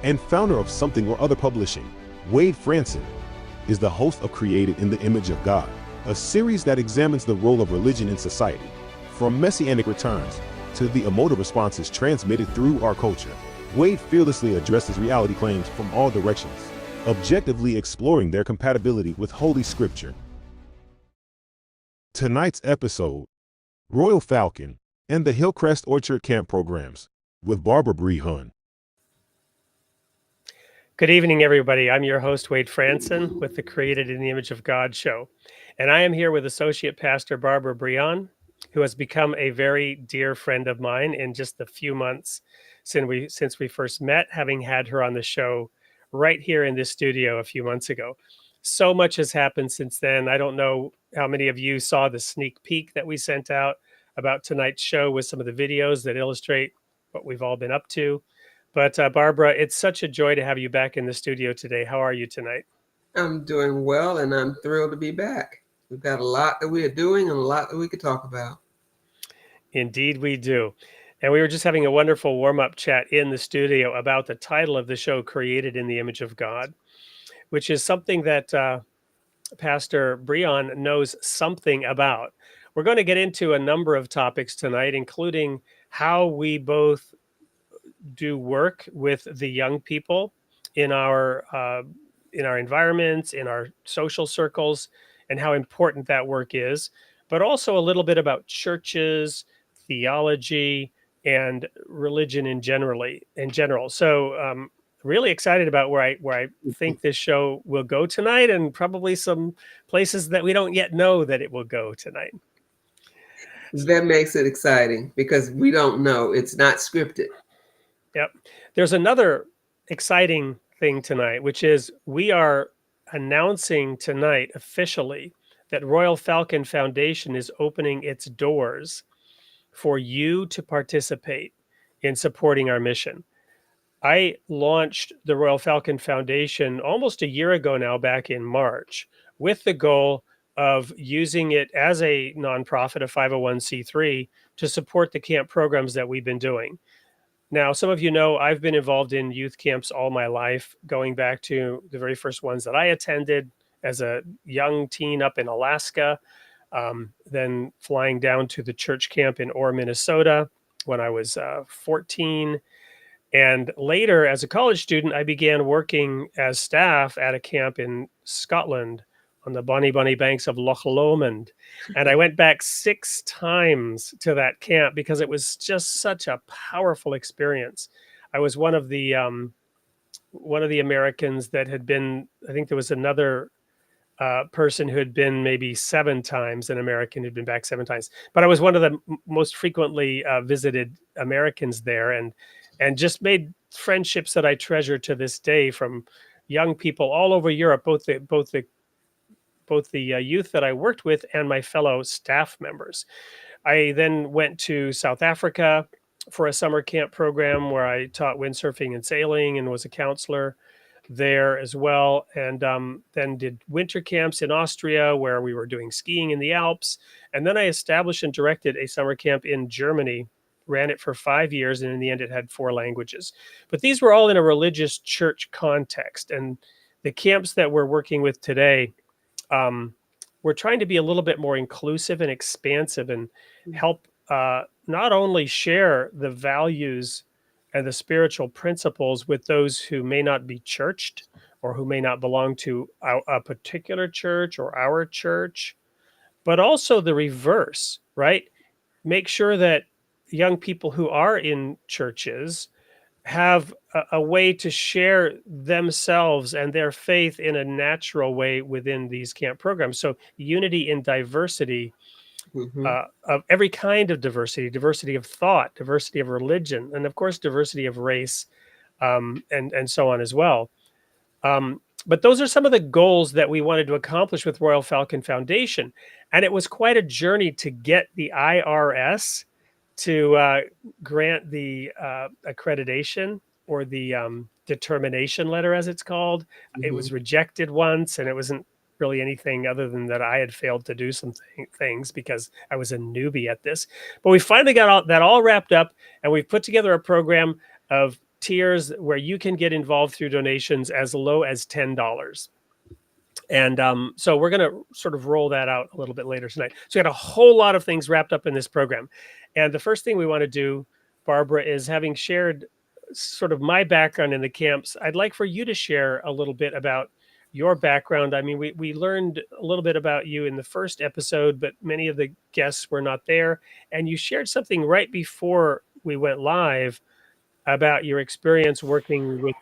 and founder of Something or Other Publishing, Wade Franson, is the host of Created in the Image of God, a series that examines the role of religion in society, from messianic returns to the emotive responses transmitted through our culture. Wade fearlessly addresses reality claims from all directions, objectively exploring their compatibility with Holy Scripture. Tonight's episode, Royal Falcon and the Hillcrest Orchard Camp Programs, with Barbara Brehon. Good evening, everybody. I'm your host, Wade Franson, with the Created in the Image of God show. And I am here with Associate Pastor Barbara Brehon, who has become a very dear friend of mine in just the few months since we first met, having had her on the show right here in this studio a few months ago. So much has happened since then. I don't know how many of you saw the sneak peek that we sent out about tonight's show with some of the videos that illustrate what we've all been up to. But Barbara, it's such a joy to have you back in the studio today. How are you tonight? I'm doing well, and I'm thrilled to be back. We've got a lot that we are doing and a lot that we could talk about. Indeed, we do. And we were just having a wonderful warm-up chat in the studio about the title of the show, Created in the Image of God, which is something that Pastor Brehon knows something about. We're going to get into a number of topics tonight, including how we both do work with the young people in our environments, in our social circles, and how important that work is, but also a little bit about churches, theology, and religion in general. So really excited about where I think this show will go tonight, and probably some places that we don't yet know that it will go tonight. That makes it exciting because we don't know. It's not scripted. Yep. There's another exciting thing tonight, which is we are announcing tonight officially that Royal Falcon Foundation is opening its doors for you to participate in supporting our mission. I launched the Royal Falcon Foundation almost a year ago now, back in March, with the goal of using it as a nonprofit, a 501c3, to support the camp programs that we've been doing. Now, some of you know I've been involved in youth camps all my life, going back to the very first ones that I attended as a young teen up in Alaska, then flying down to the church camp in Orr, Minnesota when I was 14. And later, as a college student, I began working as staff at a camp in Scotland on the bonny banks of Loch Lomond. And I went back 6 times to that camp because it was just such a powerful experience. I was one of the Americans that had been, I think there was another person who had been maybe 7 times, an American who'd been back 7 times. But I was one of the most frequently visited Americans there, and just made friendships that I treasure to this day from young people all over Europe, both the youth that I worked with and my fellow staff members. I then went to South Africa for a summer camp program where I taught windsurfing and sailing and was a counselor there as well. And then did winter camps in Austria where we were doing skiing in the Alps. And then I established and directed a summer camp in Germany, ran it for 5 years, and in the end it had 4 languages. But these were all in a religious church context. And the camps that we're working with today, we're trying to be a little bit more inclusive and expansive and help not only share the values and the spiritual principles with those who may not be churched or who may not belong to a particular church or our church, but also the reverse, right? Make sure that young people who are in churches have a way to share themselves and their faith in a natural way within these camp programs. So unity in diversity, of every kind of diversity of thought, diversity of religion, and of course, diversity of race, and so on as well. But those are some of the goals that we wanted to accomplish with Royal Falcon Foundation. And it was quite a journey to get the IRS to grant the accreditation, or the determination letter, as it's called. It was rejected once, and it wasn't really anything other than that I had failed to do some things because I was a newbie at this. But we finally got that all wrapped up, and we've put together a program of tiers where you can get involved through donations as low as $10. And so we're going to sort of roll that out a little bit later tonight. So we got a whole lot of things wrapped up in this program. And the first thing we want to do, Barbara, is having shared sort of my background in the camps, I'd like for you to share a little bit about your background. I mean, we learned a little bit about you in the first episode, but many of the guests were not there. And you shared something right before we went live about your experience working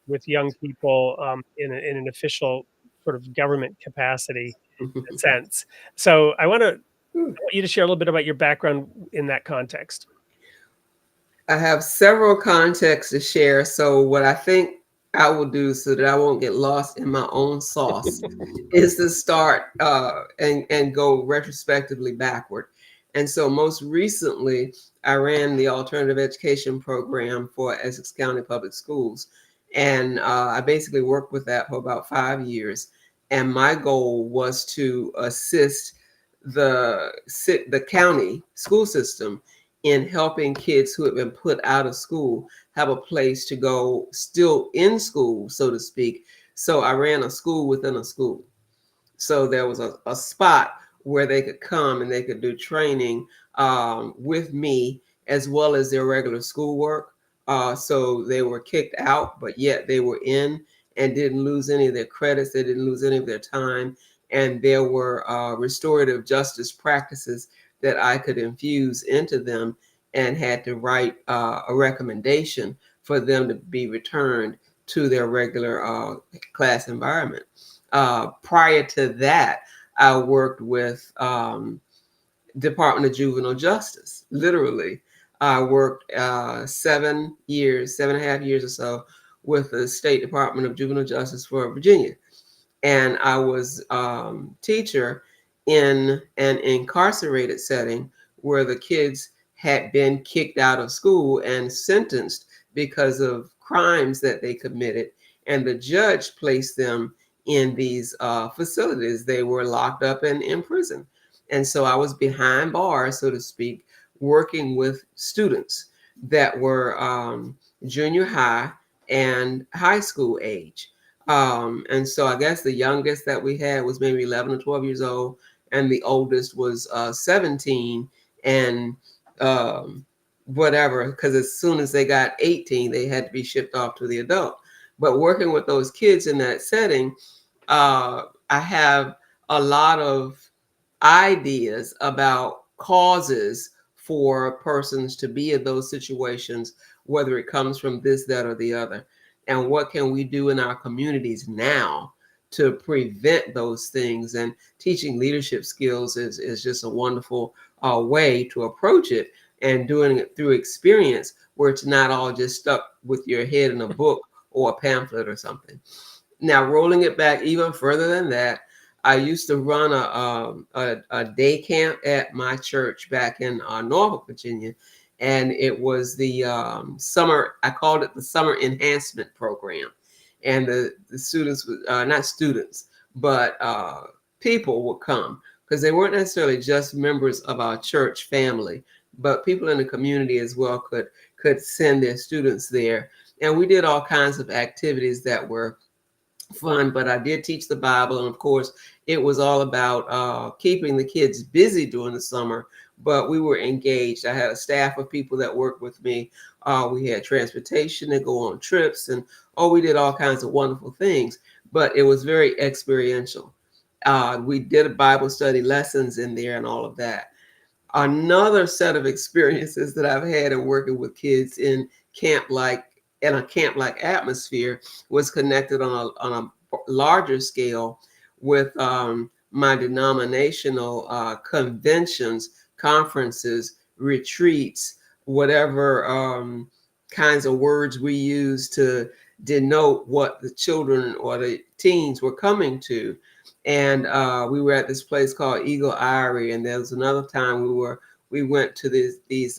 with young people in an official sort of government capacity sense. So I want you to share a little bit about your background in that context. I have several contexts to share. So what I think I will do so that I won't get lost in my own sauce is to start and go retrospectively backward. And so most recently, I ran the alternative education program for Essex County Public Schools. And I basically worked with that for about 5 years. And my goal was to assist the county school system in helping kids who have been put out of school have a place to go still in school, so to speak. So I ran a school within a school. So there was a spot where they could come and they could do training with me as well as their regular schoolwork. So they were kicked out, but yet they were in and didn't lose any of their credits. They didn't lose any of their time. And there were restorative justice practices that I could infuse into them and had to write a recommendation for them to be returned to their regular class environment. Prior to that, I worked with Department of Juvenile Justice. Literally, I worked 7 years, 7.5 years or so with the State Department of Juvenile Justice for Virginia. And I was teacher in an incarcerated setting where the kids had been kicked out of school and sentenced because of crimes that they committed. And the judge placed them in these facilities. They were locked up and in prison. And so I was behind bars, so to speak, working with students that were junior high and high school age. And so I guess the youngest that we had was maybe 11 or 12 years old, and the oldest was 17 and whatever, because as soon as they got 18, they had to be shipped off to the adult. But working with those kids in that setting, I have a lot of ideas about causes for persons to be in those situations, whether it comes from this, that, or the other. And what can we do in our communities now to prevent those things? And teaching leadership skills is just a wonderful way to approach it, and doing it through experience where it's not all just stuck with your head in a book or a pamphlet or something. Now, rolling it back even further than that, I used to run a day camp at my church back in Norfolk, Virginia. And it was the summer, I called it the Summer Enhancement Program. And the students, not students, but people would come, because they weren't necessarily just members of our church family, but people in the community as well could send their students there. And we did all kinds of activities that were fun, but I did teach the Bible. And of course, it was all about keeping the kids busy during the summer, but we were engaged. I had a staff of people that worked with me. We had transportation to go on trips, and we did all kinds of wonderful things, but it was very experiential. We did Bible study lessons in there and all of that. Another set of experiences that I've had in working with kids in a camp-like atmosphere was connected on a larger scale with my denominational conventions, conferences, retreats, whatever kinds of words we use to denote what the children or the teens were coming to. And we were at this place called Eagle Eyrie, and there was another time we went to these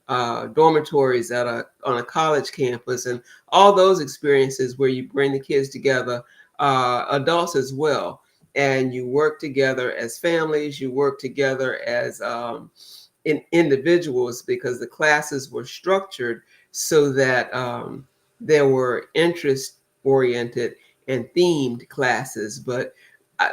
dormitories on a college campus, and all those experiences where you bring the kids together, adults as well, and you work together as families, you work together as individuals, because the classes were structured so that there were interest oriented and themed classes, but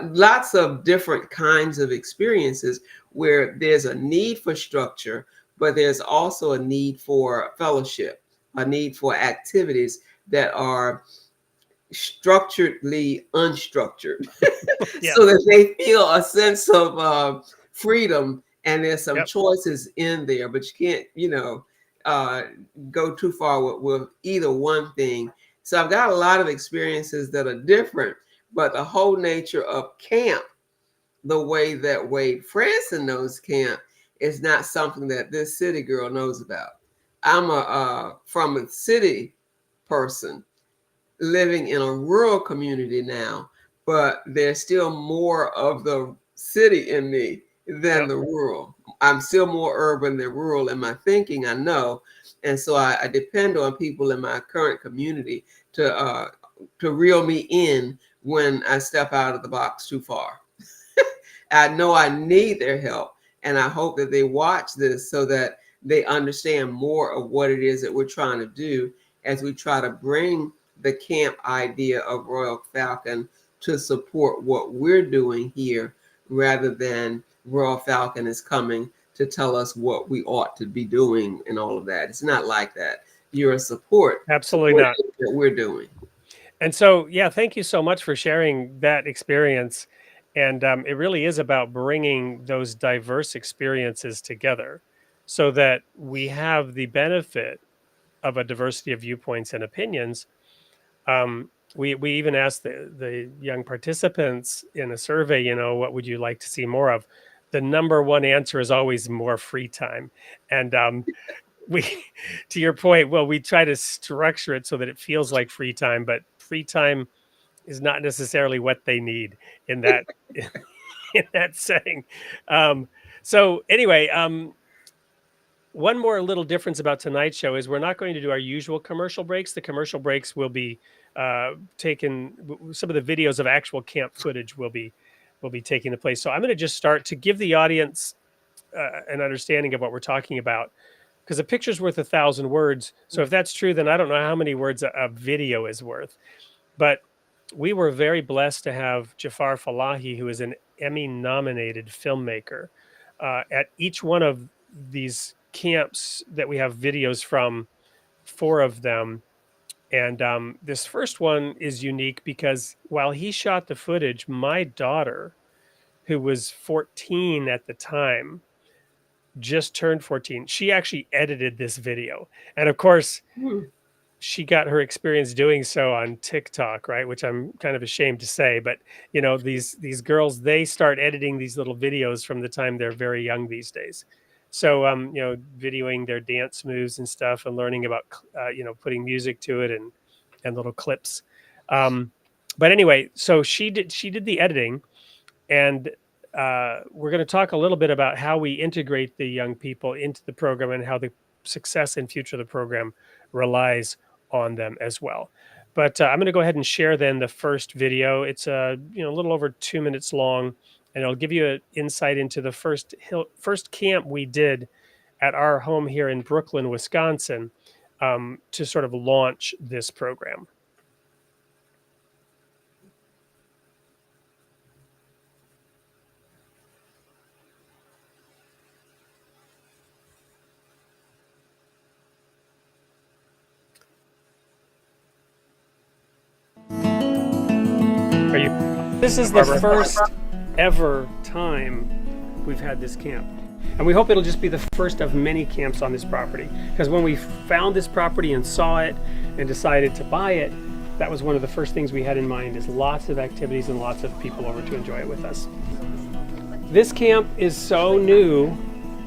lots of different kinds of experiences where there's a need for structure, but there's also a need for fellowship, a need for activities that are structuredly unstructured Yeah. so that they feel a sense of freedom, and there's some Yep. choices in there, but you can't, go too far with either one thing. So I've got a lot of experiences that are different, but the whole nature of camp, the way that Wade Franson knows camp, is not something that this city girl knows about. I'm from a city person living in a rural community now, but there's still more of the city in me than the rural. I'm still more urban than rural in my thinking, I know. And so I depend on people in my current community to reel me in when I step out of the box too far. I know I need their help, and I hope that they watch this so that they understand more of what it is that we're trying to do as we try to bring the camp idea of Royal Falcon to support what we're doing here, rather than Royal Falcon is coming to tell us what we ought to be doing and all of that. It's not like that. You're a support. Absolutely not. That we're doing. And so, yeah, thank you so much for sharing that experience. And it really is about bringing those diverse experiences together so that we have the benefit of a diversity of viewpoints and opinions. We even asked the young participants in a survey, what would you like to see more of? The number one answer is always more free time. And we, to your point, well, we try to structure it so that it feels like free time, but free time is not necessarily what they need in that in that setting. So anyway, one more little difference about tonight's show is we're not going to do our usual commercial breaks. The commercial breaks will be taken. Some of the videos of actual camp footage will be taking the place. So I'm going to just start to give the audience an understanding of what we're talking about, because a picture's worth 1,000 words. So if that's true, then I don't know how many words a video is worth. But we were very blessed to have Jafar Falahi, who is an Emmy-nominated filmmaker, at each one of these camps that we have videos from, 4 of them. And this first one is unique because while he shot the footage, my daughter, who was 14 at the time, just turned 14, she actually edited this video. And of course, she got her experience doing so on TikTok, right? Which I'm kind of ashamed to say, but these girls, they start editing these little videos from the time they're very young these days. So, videoing their dance moves and stuff, and learning about, putting music to it and little clips. But anyway, so she did the editing, and we're going to talk a little bit about how we integrate the young people into the program and how the success and future of the program relies on them as well. But I'm going to go ahead and share then the first video. It's a little over 2 minutes long, and it'll give you an insight into the first camp we did at our home here in Brooklyn, Wisconsin, to sort of launch this program. This is the first ever time we've had this camp. And we hope it'll just be the first of many camps on this property. Because when we found this property and saw it and decided to buy it, that was one of the first things we had in mind, is lots of activities and lots of people over to enjoy it with us. This camp is so new,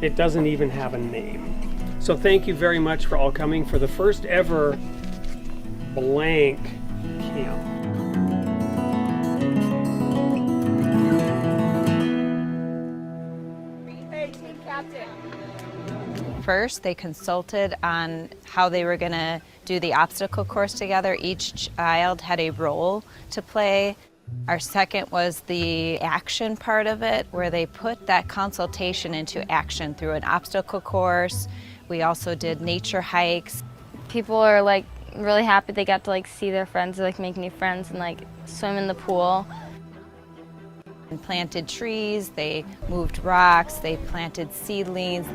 it doesn't even have a name. So thank you very much for all coming for the first ever blank camp. First, they consulted on how they were going to do the obstacle course together. Each child had a role to play. Our second was the action part of it, where they put that consultation into action through an obstacle course. We also did nature hikes. People are like really happy they got to like see their friends, like make new friends and like swim in the pool. And planted trees, they moved rocks, they planted seedlings.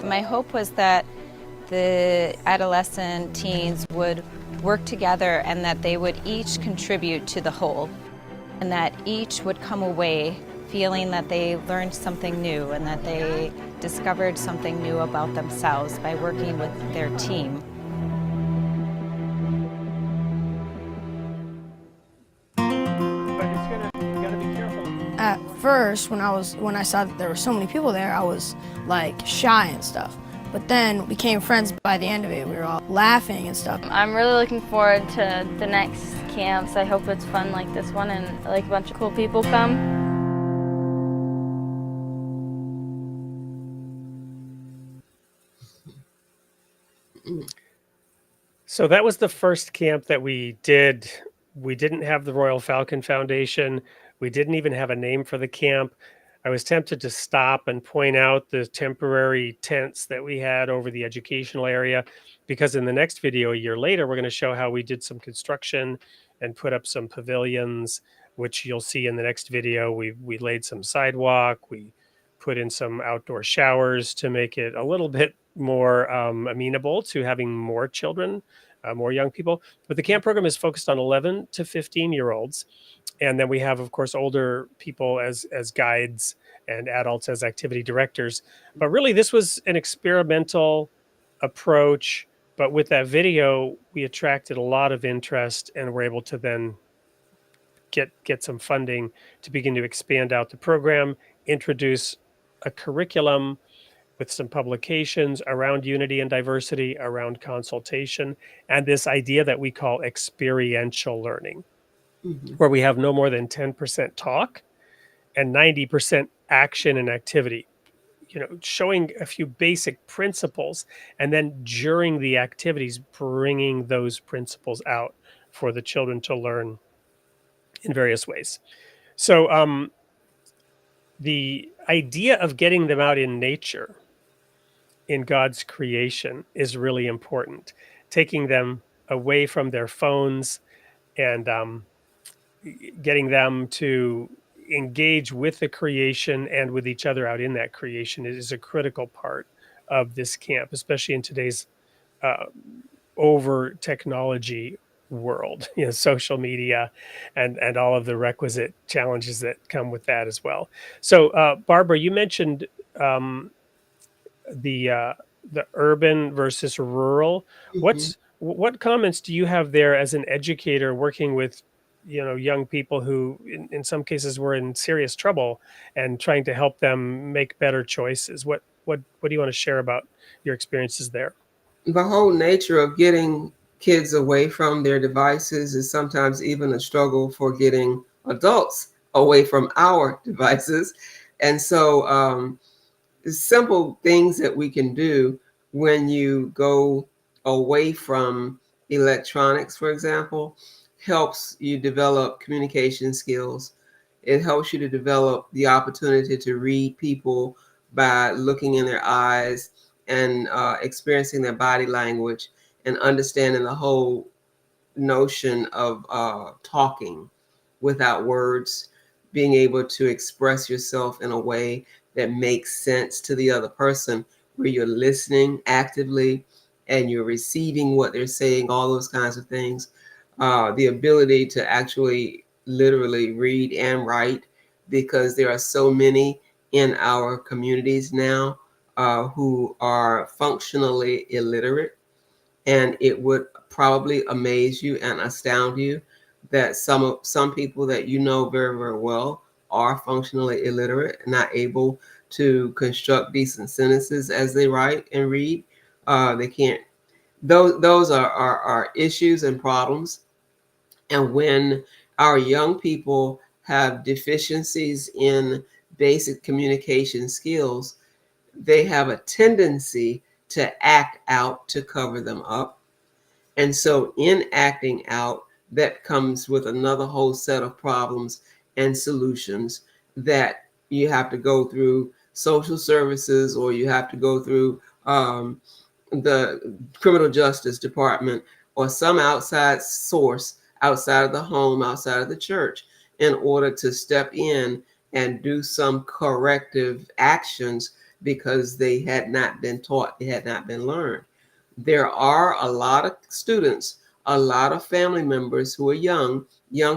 My hope was that the adolescent teens would work together and that they would each contribute to the whole, and that each would come away feeling that they learned something new and that they discovered something new about themselves by working with their team. But you gotta be careful. At first, when I saw that there were so many people there, I was like shy and stuff. But then we became friends by the end of it. We were all laughing and stuff. I'm really looking forward to the next camps. I hope it's fun like this one and like a bunch of cool people come. So that was the first camp that we did. We didn't have the Royal Falcon Foundation. We didn't even have a name for the camp. I was tempted to stop and point out the temporary tents that we had over the educational area, because in the next video a year later, we're going to show how we did some construction and put up some pavilions, which you'll see in the next video. We laid some sidewalk. We put in some outdoor showers to make it a little bit more amenable to having more children, more young people. But the camp program is focused on 11 to 15-year-olds. And then we have, of course, older people as guides and adults as activity directors. But really, this was an experimental approach. But with that video, we attracted a lot of interest and were able to then get some funding to begin to expand out the program, introduce a curriculum with some publications around unity and diversity, around consultation, and this idea that we call experiential learning, where we have no more than 10% talk and 90% action and activity, showing a few basic principles, and then during the activities, bringing those principles out for the children to learn in various ways. So the idea of getting them out in nature, in God's creation, is really important. Taking them away from their phones and getting them to engage with the creation and with each other out in that creation is a critical part of this camp, especially in today's over technology world, social media and all of the requisite challenges that come with that as well. So Barbara, you mentioned the urban versus rural. What comments do you have there as an educator working with young people who in some cases were in serious trouble and trying to help them make better choices? What do you want to share about your experiences there? The whole nature of getting kids away from their devices is sometimes even a struggle for getting adults away from our devices. And so simple things that we can do when you go away from electronics, for example, helps you develop communication skills. It helps you to develop the opportunity to read people by looking in their eyes and experiencing their body language and understanding the whole notion of talking without words, being able to express yourself in a way that makes sense to the other person, where you're listening actively and you're receiving what they're saying, all those kinds of things. The ability to actually literally read and write, because there are so many in our communities now who are functionally illiterate. And it would probably amaze you and astound you that some people that very, very well are functionally illiterate, not able to construct decent sentences as they write and read. They can't. Those are issues and problems. And when our young people have deficiencies in basic communication skills, they have a tendency to act out to cover them up. And so in acting out, that comes with another whole set of problems and solutions that you have to go through social services, or you have to go through the criminal justice department or some outside source outside of the home, outside of the church, in order to step in and do some corrective actions because they had not been taught, they had not been learned. There are a lot of students, a lot of family members who are young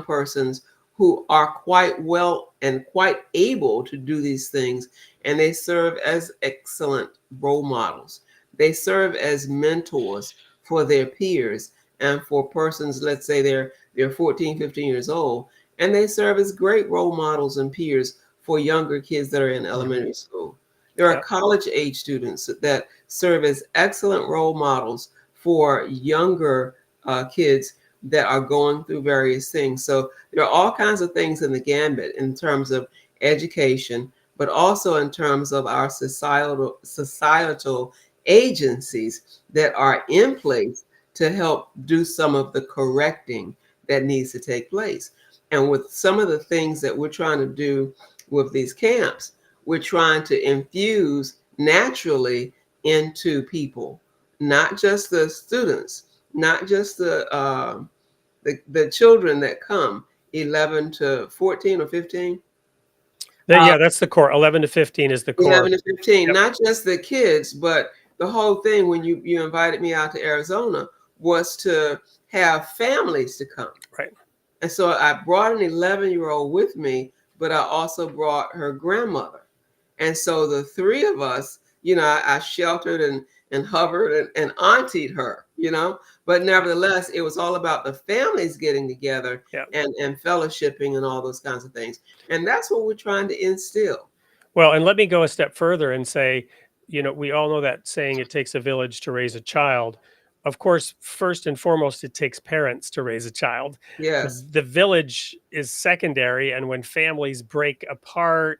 persons who are quite well and quite able to do these things, and they serve as excellent role models. They serve as mentors for their peers and for persons, let's say they're 14, 15 years old, and they serve as great role models and peers for younger kids that are in elementary school. There are college age students that serve as excellent role models for younger kids that are going through various things. So there are all kinds of things in the gambit in terms of education, but also in terms of our societal agencies that are in place to help do some of the correcting that needs to take place. And with some of the things that we're trying to do with these camps, we're trying to infuse naturally into people, not just the students, not just the children that come 11 to 14 or 15. Yeah, that's the core. 11 to 15 is the core. 11 to 15, not just the kids, but the whole thing. When you invited me out to Arizona was to have families to come. Right. And so I brought an 11-year-old with me, but I also brought her grandmother. And so the three of us, I sheltered and hovered and auntied her, but nevertheless, it was all about the families getting together and fellowshipping and all those kinds of things. And that's what we're trying to instill. Well, and let me go a step further and say, we all know that saying, it takes a village to raise a child. Of course, first and foremost, it takes parents to raise a child. Yes. The village is secondary. And when families break apart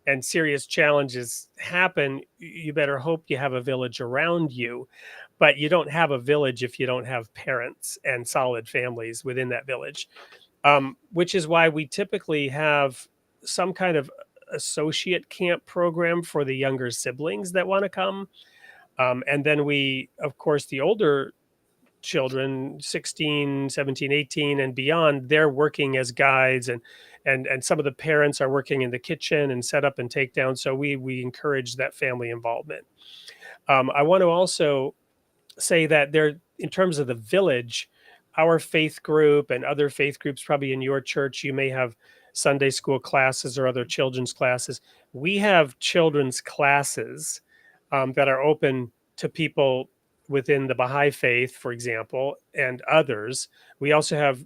and serious challenges happen, you better hope you have a village around you. But you don't have a village if you don't have parents and solid families within that village, which is why we typically have some kind of associate camp program for the younger siblings that want to come. And then we, of course, the older children, 16, 17, 18 and beyond, they're working as guides, and some of the parents are working in the kitchen and set up and take down. So we encourage that family involvement. I want to also say that there, in terms of the village, our faith group and other faith groups, probably in your church, you may have Sunday school classes or other children's classes. We have children's classes that are open to people within the Baha'i faith, for example, and others. We also have,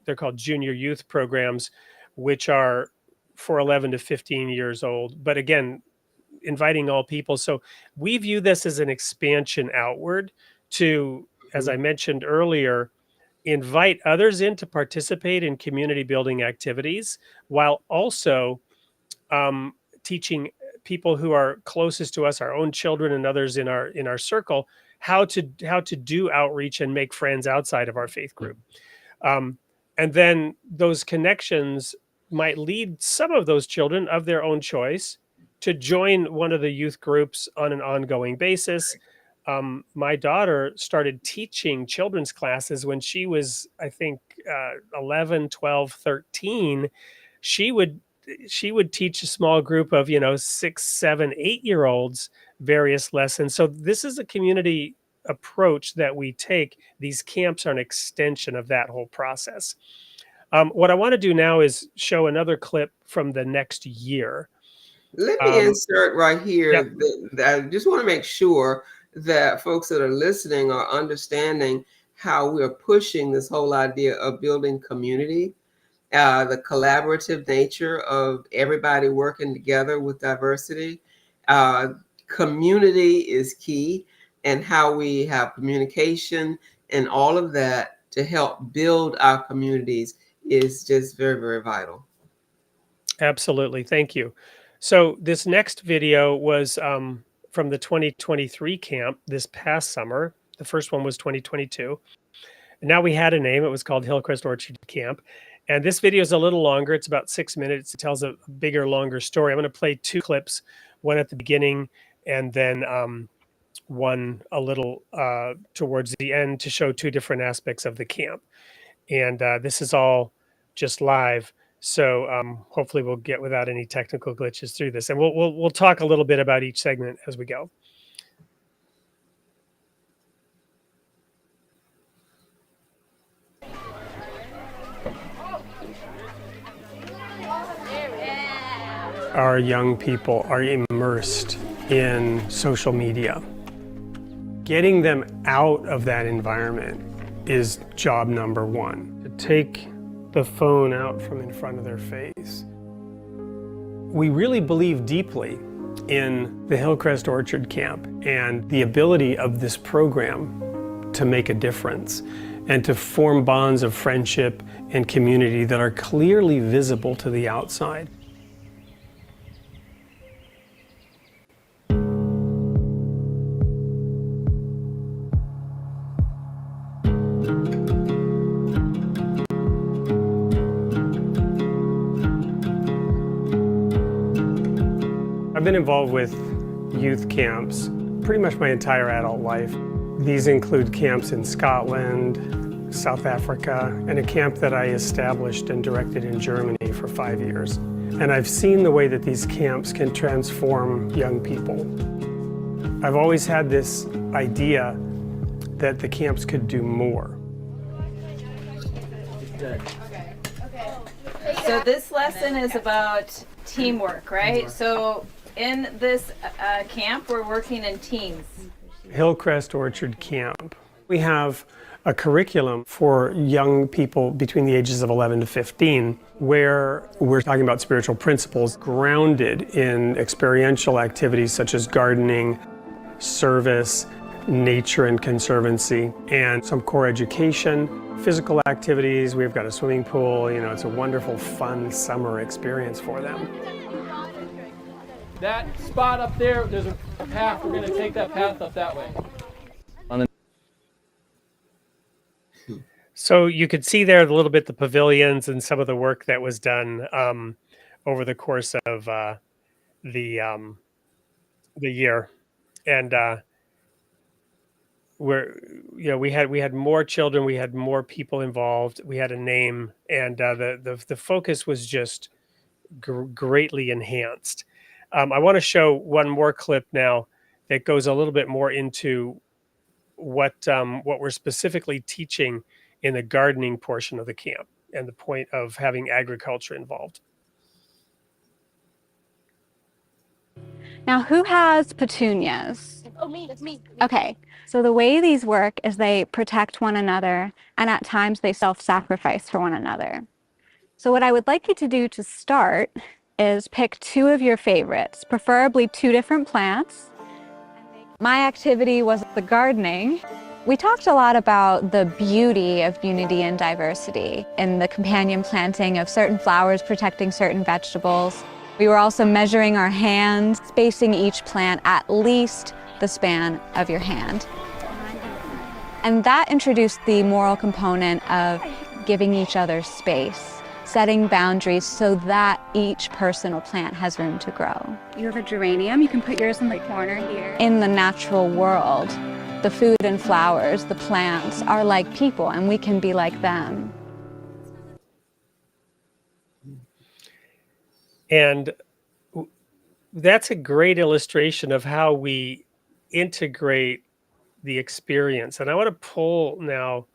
they're called junior youth programs, which are for 11 to 15 years old. But again, inviting all people. So we view this as an expansion outward to, as I mentioned earlier, invite others in to participate in community building activities, while also teaching people who are closest to us, our own children and others in our circle, how to do outreach and make friends outside of our faith group. And then those connections might lead some of those children of their own choice to join one of the youth groups on an ongoing basis. My daughter started teaching children's classes when she was, I think, 11, 12, 13. She would teach a small group of, 6, 7, 8-year-olds various lessons. So this is a community approach that we take. These camps are an extension of that whole process. What I want to do now is show another clip from the next year. Let me insert right here. Yep. I just want to make sure that folks that are listening are understanding how we're pushing this whole idea of building community, the collaborative nature of everybody working together with diversity. Community is key, and how we have communication and all of that to help build our communities is just very, very vital. Absolutely. Thank you. So this next video was from the 2023 camp this past summer. The first one was 2022. And now we had a name. It was called Hillcrest Orchard Camp. And this video is a little longer. It's about 6 minutes. It tells a bigger, longer story. I'm going to play 2 clips, one at the beginning and then one a little towards the end to show two different aspects of the camp. And this is all just live, so hopefully we'll get without any technical glitches through this, and we'll talk a little bit about each segment as we go. Our young people are immersed in social media. Getting them out of that environment is job number one. To take the phone out from in front of their face. We really believe deeply in the Hillcrest Orchard Camp and the ability of this program to make a difference and to form bonds of friendship and community that are clearly visible to the outside. I've been involved with youth camps pretty much my entire adult life. These include camps in Scotland, South Africa, and a camp that I established and directed in Germany for 5 years. And I've seen the way that these camps can transform young people. I've always had this idea that the camps could do more. So this lesson is about teamwork, right? So in this camp, we're working in teams. Hillcrest Orchard Camp. We have a curriculum for young people between the ages of 11 to 15 where we're talking about spiritual principles grounded in experiential activities such as gardening, service, nature and conservancy, and some core education, physical activities. We've got a swimming pool. You know, it's a wonderful, fun summer experience for them. That spot up there, there's a path. We're going to take that path up that way. So you could see there a little bit the pavilions and some of the work that was done over the course of the year, and we had more children, we had more people involved, we had a name, and the focus was just greatly enhanced. I want to show one more clip now that goes a little bit more into what we're specifically teaching in the gardening portion of the camp and the point of having agriculture involved. Now, who has petunias? Oh, me, that's me. Okay, so the way these work is they protect one another, and at times they self-sacrifice for one another. So what I would like you to do to start is pick two of your favorites, preferably two different plants. My activity was the gardening. We talked a lot about the beauty of unity and diversity in the companion planting of certain flowers protecting certain vegetables. We were also measuring our hands, spacing each plant at least the span of your hand. And that introduced the moral component of giving each other space, setting boundaries so that each personal plant has room to grow. You have a geranium, you can put yours in the corner here. In the natural world, the food and flowers, the plants are like people, and we can be like them. And that's a great illustration of how we integrate the experience. And I want to pull now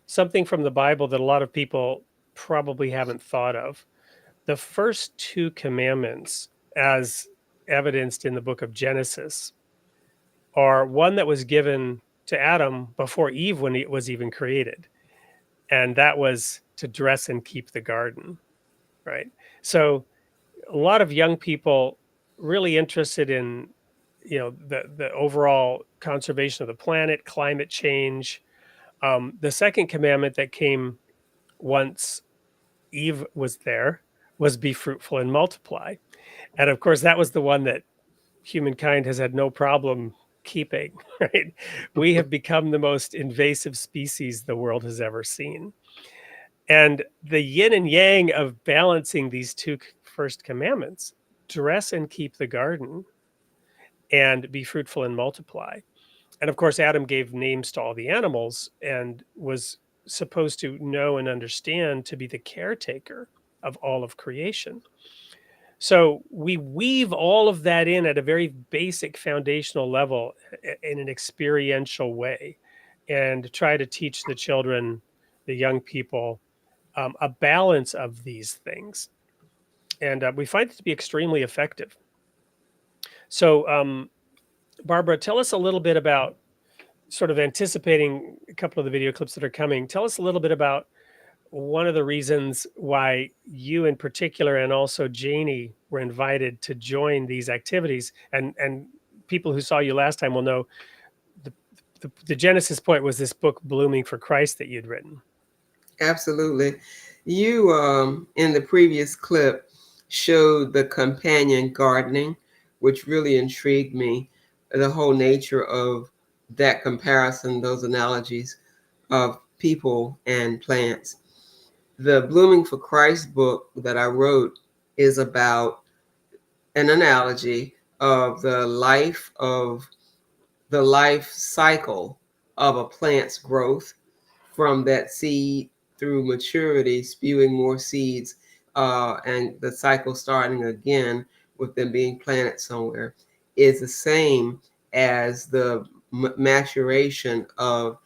something from the Bible that a lot of people probably haven't thought of. The first two commandments, as evidenced in the book of Genesis, are one that was given to Adam before Eve when it was even created. And that was to dress and keep the garden, right? So a lot of young people really interested in, the overall conservation of the planet, climate change. The second commandment that came once Eve was there was be fruitful and multiply. And of course, that was the one that humankind has had no problem keeping, right? We have become the most invasive species the world has ever seen. And the yin and yang of balancing these two first commandments, dress and keep the garden, and be fruitful and multiply. And of course, Adam gave names to all the animals and was supposed to know and understand to be the caretaker of all of creation. So we weave all of that in at a very basic foundational level in an experiential way, and try to teach the children, the young people, a balance of these things. And we find it to be extremely effective. So, Barbara, tell us a little bit about, sort of anticipating a couple of the video clips that are coming. Tell us a little bit about one of the reasons why you in particular, and also Janie, were invited to join these activities. And people who saw you last time will know the genesis point was this book, Blooming for Christ, that you'd written. Absolutely. You, in the previous clip, showed the companion gardening, which really intrigued me. The whole nature of that comparison, those analogies of people and plants. The Blooming for Christ book that I wrote is about an analogy of the life cycle of a plant's growth, from that seed through maturity, spewing more seeds, and the cycle starting again with them being planted somewhere, is the same as the maturation of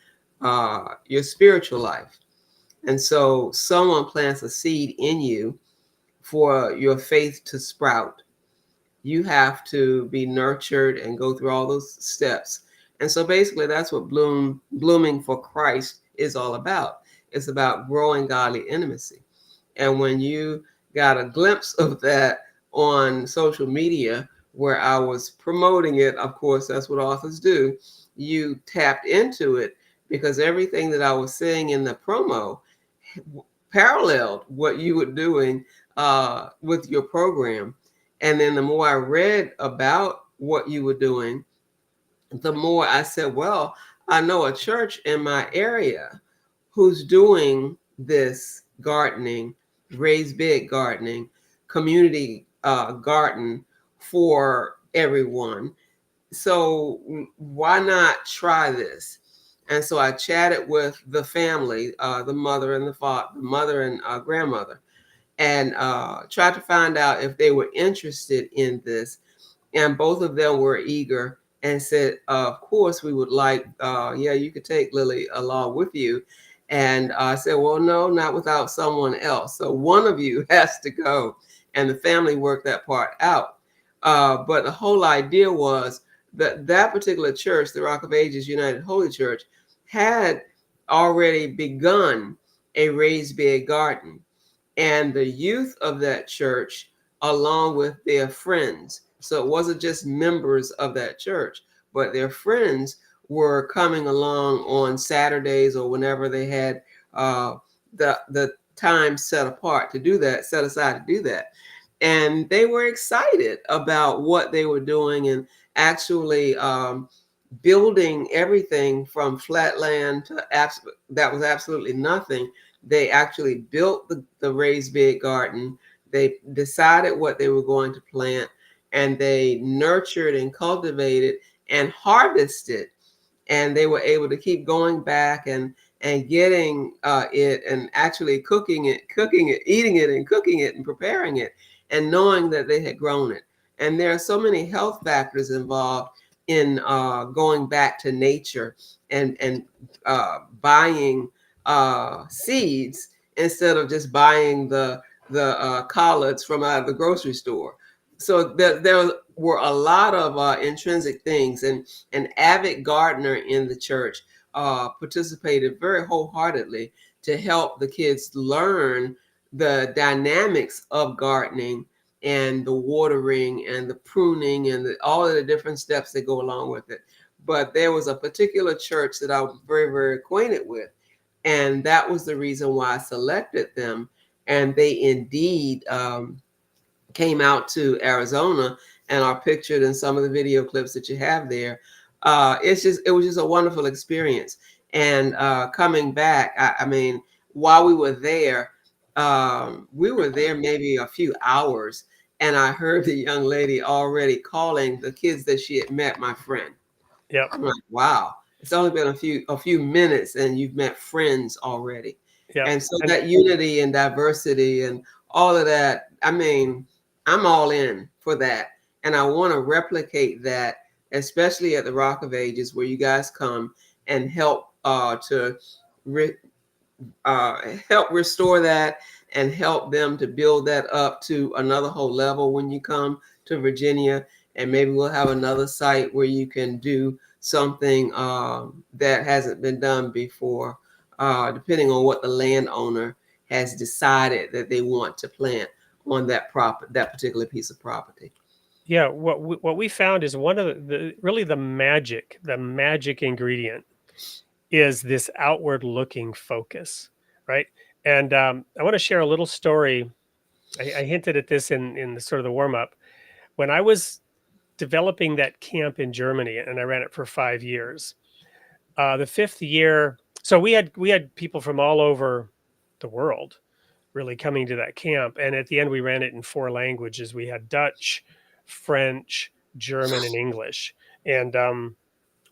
your spiritual life. And so someone plants a seed in you for your faith to sprout. You have to be nurtured and go through all those steps. And so basically that's what Blooming for Christ is all about. It's about growing godly intimacy. And when you got a glimpse of that on social media, where I was promoting it, of course, that's what authors do, you tapped into it, because everything that I was saying in the promo paralleled what you were doing with your program. And then the more I read about what you were doing, the more I said, well, I know a church in my area who's doing this gardening, raised bed gardening, community garden for everyone. So why not try this? And so I chatted with the family, the mother and the father, the mother and grandmother, and tried to find out if they were interested in this. And both of them were eager and said, of course, we would like, yeah, you could take Lily along with you. And I said, well, no, not without someone else. So one of you has to go. And the family worked that part out. But the whole idea was that that particular church, the Rock of Ages United Holy Church, had already begun a raised bed garden. And the youth of that church, along with their friends, so it wasn't just members of that church, but their friends were coming along on Saturdays or whenever they had the time set apart to do that, set aside to do that. And they were excited about what they were doing, and actually building everything from flat land to that was absolutely nothing. They actually built the raised bed garden. They decided what they were going to plant, and they nurtured and cultivated and harvested. And they were able to keep going back and getting it, and actually cooking it, eating it and cooking it and preparing it, and knowing that they had grown it. And there are so many health factors involved in going back to nature and buying seeds instead of just buying the collards from out of the grocery store. So there were a lot of intrinsic things, and an avid gardener in the church participated very wholeheartedly to help the kids learn the dynamics of gardening and the watering and the pruning and all of the different steps that go along with it. But there was a particular church that I was very, very acquainted with, and that was the reason why I selected them. And they indeed came out to Arizona and are pictured in some of the video clips that you have there. It was just a wonderful experience. And coming back, I mean, while we were there maybe a few hours, And I heard the young lady already calling the kids that she had met my friend. Yep. I'm like, wow, it's only been a few minutes and you've met friends already. Yep. And so that unity and diversity and all of that, I mean, I'm all in for that. And I want to replicate that, especially at the Rock of Ages, where you guys come and help help restore that and help them to build that up to another whole level when you come to Virginia. And maybe we'll have another site where you can do something that hasn't been done before, depending on what the landowner has decided that they want to plant on that particular piece of property. Yeah, what we found is one of the magic ingredient is this outward looking focus, right? And I want to share a little story. I hinted at this in the sort of the warm up. When I was developing that camp in Germany, and I ran it for 5 years, the 5th year, so we had people from all over the world really coming to that camp, and at the end we ran it in 4 languages. We had Dutch, French, German, and English, and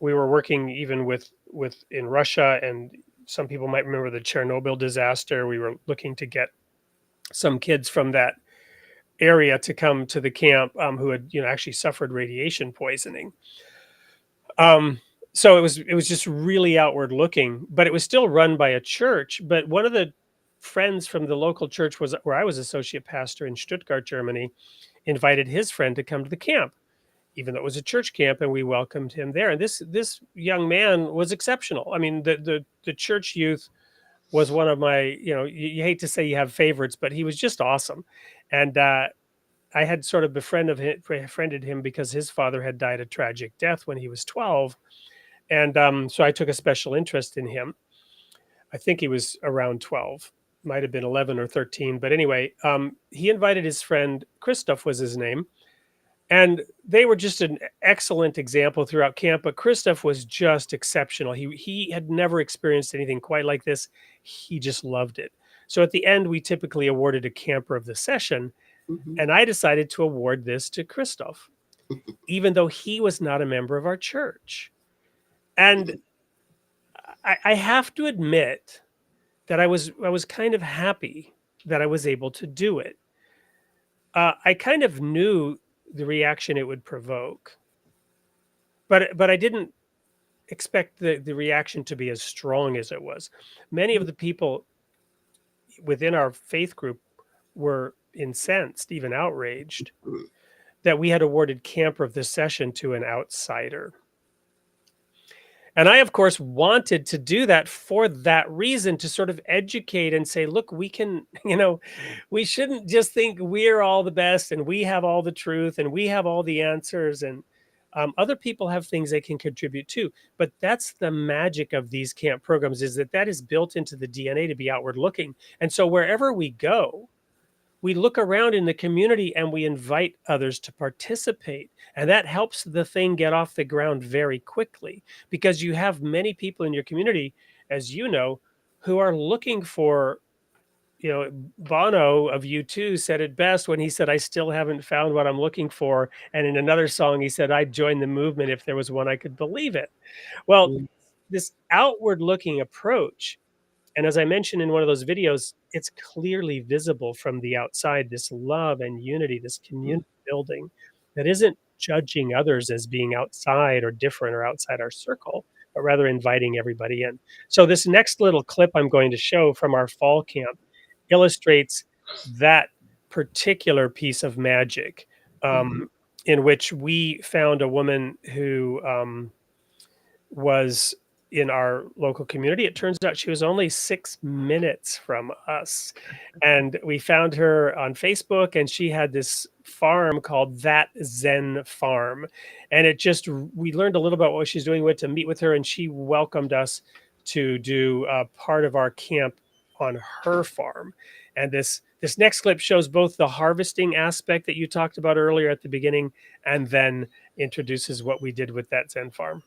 we were working even with in Russia, and some people might remember the Chernobyl disaster. We were looking to get some kids from that area to come to the camp who had actually suffered radiation poisoning. So it was just really outward looking, but it was still run by a church. But one of the friends from the local church was where I was associate pastor in Stuttgart, Germany, invited his friend to come to the camp, even though it was a church camp, and we welcomed him there. And this young man was exceptional. I mean, the church youth was one of my, you hate to say you have favorites, but he was just awesome. And I had sort of befriended him because his father had died a tragic death when he was 12. And so I took a special interest in him. I think he was around 12, might have been 11 or 13. But anyway, he invited his friend, Christoph was his name. And they were just an excellent example throughout camp. But Christoph was just exceptional. He had never experienced anything quite like this. He just loved it. So at the end, we typically awarded a camper of the session. Mm-hmm. And I decided to award this to Christoph, even though he was not a member of our church. And I have to admit that I was kind of happy that I was able to do it. I kind of knew the reaction it would provoke, but I didn't expect the reaction to be as strong as it was. Many of the people within our faith group were incensed, even outraged, that we had awarded camper of the session to an outsider. And I, of course, wanted to do that for that reason, to sort of educate and say, look, we can, we shouldn't just think we're all the best and we have all the truth and we have all the answers. And other people have things they can contribute to. But that's the magic of these camp programs, is that is built into the DNA to be outward looking. And so wherever we go, we look around in the community and we invite others to participate. And that helps the thing get off the ground very quickly, because you have many people in your community, as you know, who are looking for, Bono of U2 said it best when he said, I still haven't found what I'm looking for. And in another song, he said, I'd join the movement if there was one I could believe it. Well, this outward looking approach, and as I mentioned in one of those videos, it's clearly visible from the outside, this love and unity, this community building that isn't judging others as being outside or different or outside our circle, but rather inviting everybody in. So this next little clip I'm going to show from our fall camp illustrates that particular piece of magic, in which we found a woman who was in our local community. It turns out she was only 6 minutes from us. And we found her on Facebook, and she had this farm called That Zen Farm. And we learned a little about what she's doing, went to meet with her, and she welcomed us to do part of our camp on her farm. And this next clip shows both the harvesting aspect that you talked about earlier at the beginning, and then introduces what we did with that Zen farm.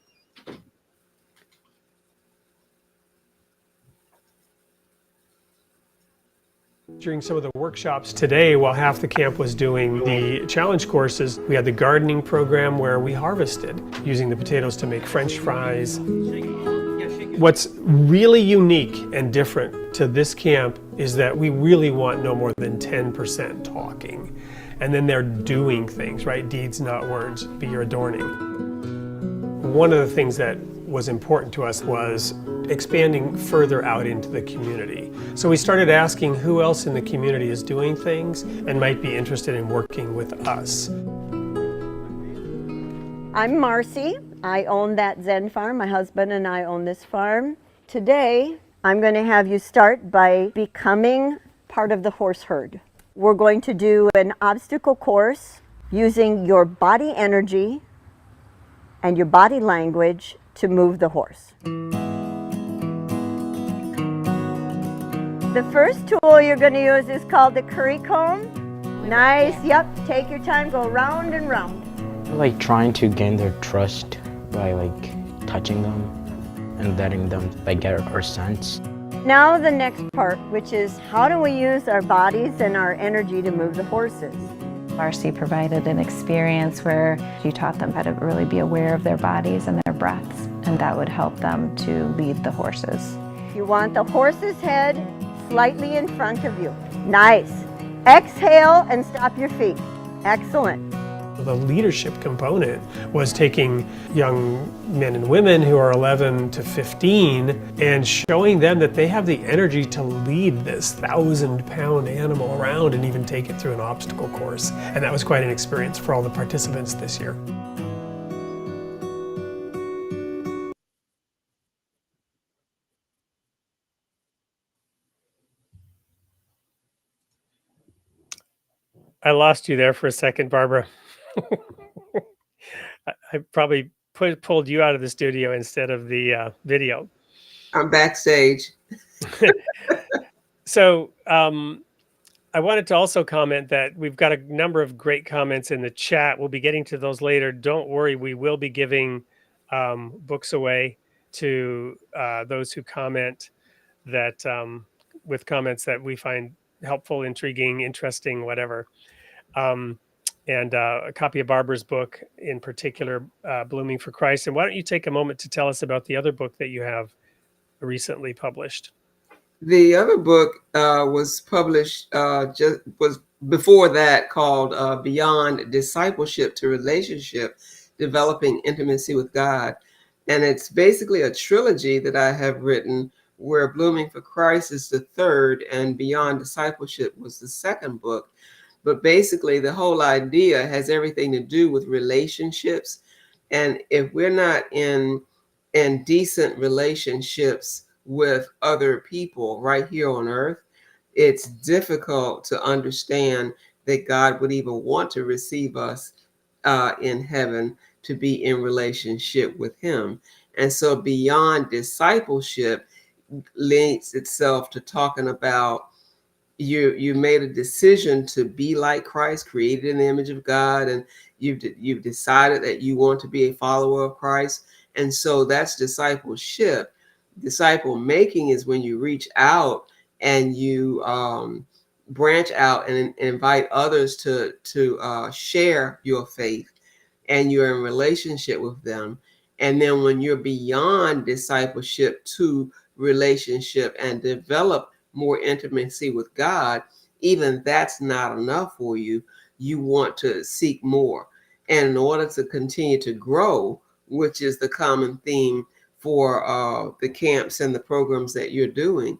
During some of the workshops today, while half the camp was doing the challenge courses, we had the gardening program where we harvested using the potatoes to make French fries. What's really unique and different to this camp is that we really want no more than 10% talking. And then they're doing things, right? Deeds, not words, be your adorning. One of the things that was important to us was expanding further out into the community. So we started asking who else in the community is doing things and might be interested in working with us. I'm Marcy. I own that Zen farm. My husband and I own this farm. Today, I'm going to have you start by becoming part of the horse herd. We're going to do an obstacle course using your body energy and your body language to move the horse. The first tool you're going to use is called the curry comb. Nice, yep, take your time, go round and round. Like trying to gain their trust by touching them and letting them get our sense. Now the next part, which is how do we use our bodies and our energy to move the horses? Marcy provided an experience where she taught them how to really be aware of their bodies and their breaths, and that would help them to lead the horses. You want the horse's head slightly in front of you. Nice. Exhale and stop your feet. Excellent. The leadership component was taking young men and women who are 11 to 15 and showing them that they have the energy to lead this 1,000-pound animal around and even take it through an obstacle course. And that was quite an experience for all the participants this year. I lost you there for a second, Barbara. I probably pulled you out of the studio instead of the video. I'm backstage. So I wanted to also comment that we've got a number of great comments in the chat. We'll be getting to those later. Don't worry, we will be giving books away to those who comment that with comments that we find helpful, intriguing, interesting, whatever. And a copy of Barbara's book in particular, Blooming for Christ. And why don't you take a moment to tell us about the other book that you have recently published? The other book was published was before that, called Beyond Discipleship to Relationship, Developing Intimacy with God. And it's basically a trilogy that I have written where Blooming for Christ is the third and Beyond Discipleship was the second book. But basically, the whole idea has everything to do with relationships. And if we're not in decent relationships with other people right here on earth, it's difficult to understand that God would even want to receive us in heaven to be in relationship with him. And so Beyond Discipleship links itself to talking about you made a decision to be like Christ, created in the image of God, and you've decided that you want to be a follower of Christ. And so that's discipleship. Disciple making is when you reach out and you branch out and invite others to share your faith, and you're in relationship with them. And then when you're beyond discipleship to relationship and develop more intimacy with God, even that's not enough for you. You want to seek more. And in order to continue to grow, which is the common theme for the camps and the programs that you're doing,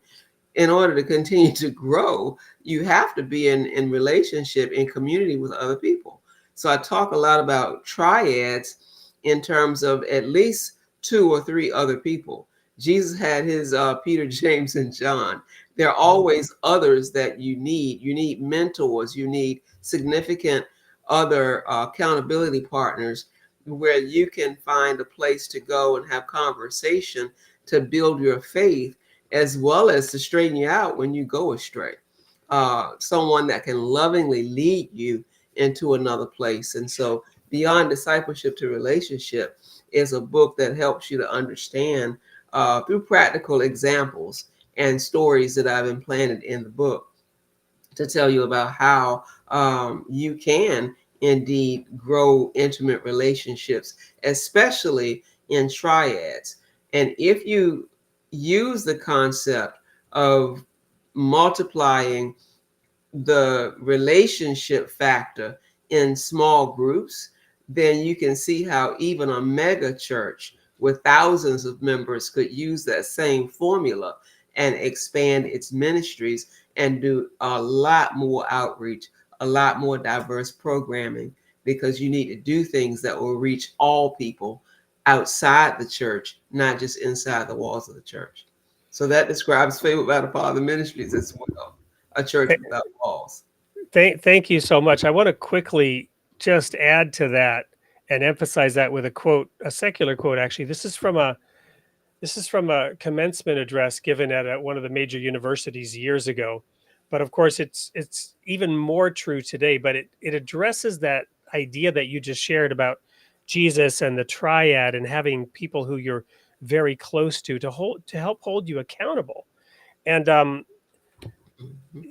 in order to continue to grow, you have to be in relationship, in community with other people. So I talk a lot about triads in terms of at least 2 or 3 other people. Jesus had his Peter, James, and John. There are always others that you need. You need mentors. You need significant other accountability partners where you can find a place to go and have conversation to build your faith, as well as to straighten you out when you go astray. Someone that can lovingly lead you into another place. And so Beyond Discipleship to Relationship is a book that helps you to understand through practical examples and stories that I've implanted in the book, to tell you about how you can indeed grow intimate relationships, especially in triads. And if you use the concept of multiplying the relationship factor in small groups, then you can see how even a mega church with thousands of members could use that same formula and expand its ministries and do a lot more outreach, a lot more diverse programming, because you need to do things that will reach all people outside the church, not just inside the walls of the church. So that describes Favorite by the Father Ministries as well, a church without walls. Thank you so much. I want to quickly just add to that and emphasize that with a quote, a secular quote, actually. This is from a commencement address given at one of the major universities years ago. But of course, it's even more true today. But it addresses that idea that you just shared about Jesus and the triad and having people who you're very close to help hold you accountable. And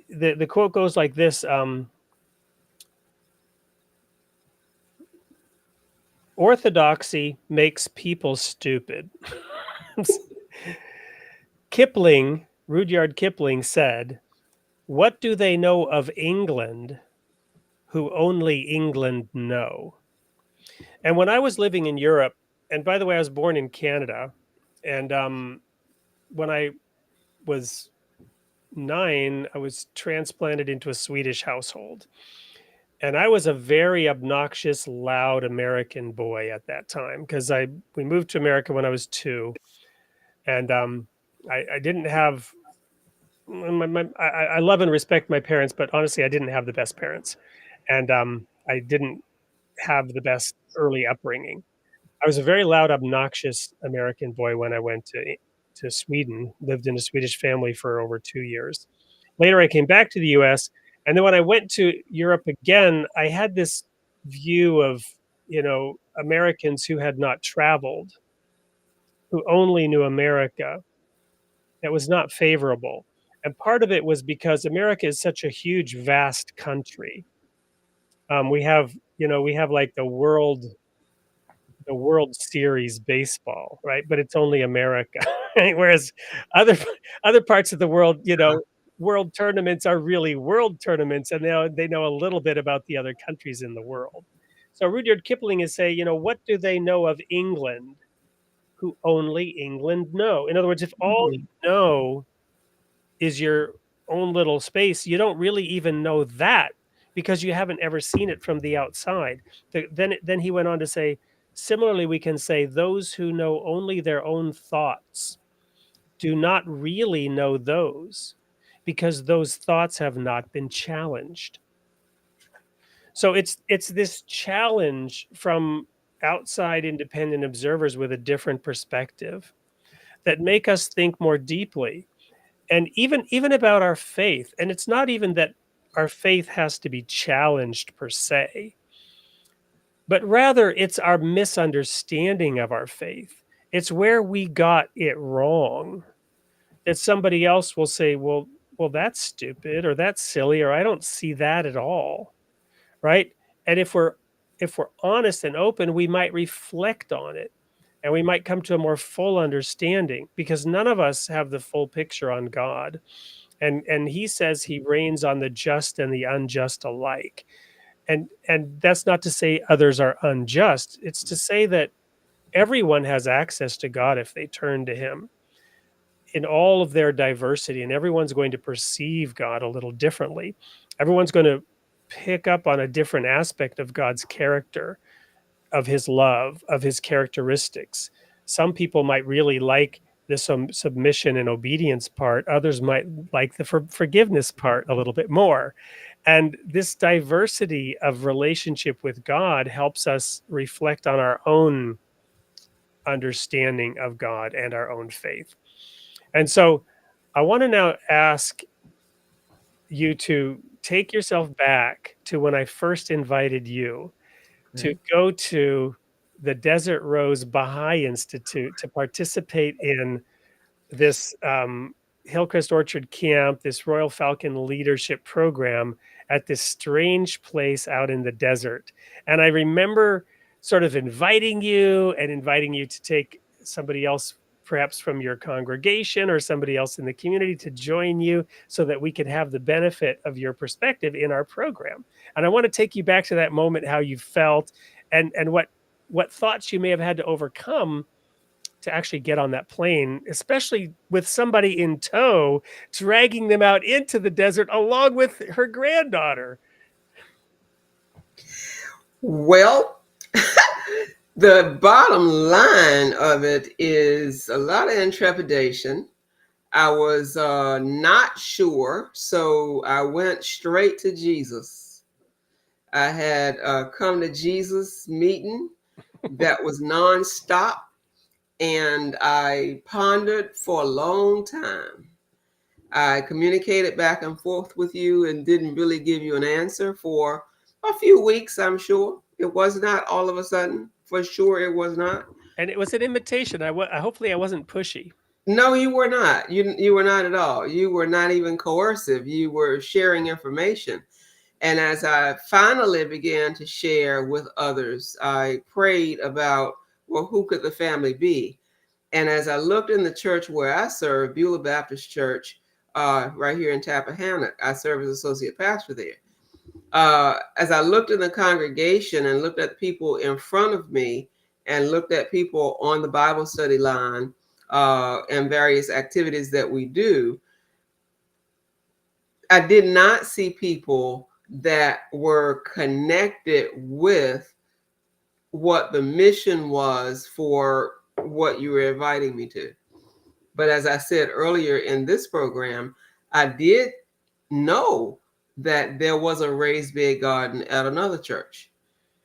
the quote goes like this. Orthodoxy makes people stupid. Rudyard Kipling said, "What do they know of England who only England know?" And when I was living in Europe, and by the way, I was born in Canada, and when I was 9, I was transplanted into a Swedish household. And I was a very obnoxious, loud American boy at that time because we moved to America when I was 2, and I didn't have I love and respect my parents, but honestly, I didn't have the best parents, and I didn't have the best early upbringing. I was a very loud, obnoxious American boy when I went to Sweden. Lived in a Swedish family for over 2 years. Later, I came back to the U.S. And then when I went to Europe again, I had this view of, Americans who had not traveled, who only knew America, that was not favorable. And part of it was because America is such a huge, vast country. We have like the World Series baseball, right? But it's only America, right? Whereas other parts of the world, world tournaments are really world tournaments, and now they know a little bit about the other countries in the world. So Rudyard Kipling is saying, what do they know of England who only England know? In other words, if all you know is your own little space, you don't really even know that because you haven't ever seen it from the outside. Then he went on to say, similarly, we can say those who know only their own thoughts do not really know those because those thoughts have not been challenged. So it's this challenge from outside independent observers with a different perspective that make us think more deeply and even about our faith. And it's not even that our faith has to be challenged per se, but rather it's our misunderstanding of our faith. It's where we got it wrong that somebody else will say, well, that's stupid or that's silly, or I don't see that at all. Right. And if we're honest and open, we might reflect on it and we might come to a more full understanding because none of us have the full picture on God. And he says he reigns on the just and the unjust alike. And that's not to say others are unjust. It's to say that everyone has access to God if they turn to him in all of their diversity, and everyone's going to perceive God a little differently. Everyone's going to pick up on a different aspect of God's character, of his love, of his characteristics. Some people might really like the submission and obedience part. Others might like the forgiveness part a little bit more. And this diversity of relationship with God helps us reflect on our own understanding of God and our own faith. And so I want to now ask you to take yourself back to when I first invited you to go to the Desert Rose Baha'i Institute to participate in this Hillcrest Orchard Camp, this Royal Falcon Leadership Program at this strange place out in the desert. And I remember sort of inviting you to take somebody else, perhaps from your congregation or somebody else in the community, to join you so that we could have the benefit of your perspective in our program. And I want to take you back to that moment, how you felt and what thoughts you may have had to overcome to actually get on that plane, especially with somebody in tow, dragging them out into the desert along with her granddaughter. Well, the bottom line of it is a lot of intrepidation. I was not sure, so I went straight to Jesus. I had a come to Jesus meeting that was nonstop, and I pondered for a long time. I communicated back and forth with you and didn't really give you an answer for a few weeks, I'm sure. It was not all of a sudden. For sure, it was not. And it was an invitation. Hopefully I wasn't pushy. No, you were not. You were not at all. You were not even coercive. You were sharing information. And as I finally began to share with others, I prayed about, well, who could the family be? And as I looked in the church where I serve, Beulah Baptist Church, right here in Tappahannock, I serve as associate pastor there. As I looked in the congregation and looked at people in front of me and looked at people on the Bible study line and various activities that we do, I did not see people that were connected with what the mission was for what you were inviting me to. But as I said earlier in this program, I did know that there was a raised bed garden at another church.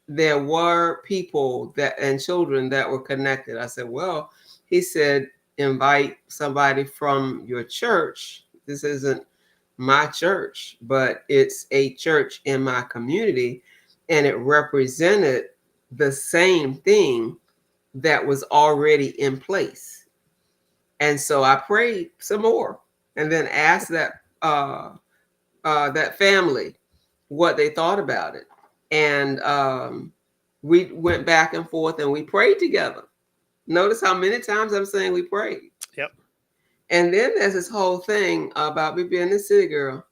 There were people that and children that were connected. I said, well, he said, invite somebody from your church. This isn't my church, but it's a church in my community, and it represented the same thing that was already in place. And so I prayed some more and then asked that that family what they thought about it. And we went back and forth and we prayed together. Notice how many times I'm saying we prayed. Yep. And then there's this whole thing about me being the city girl.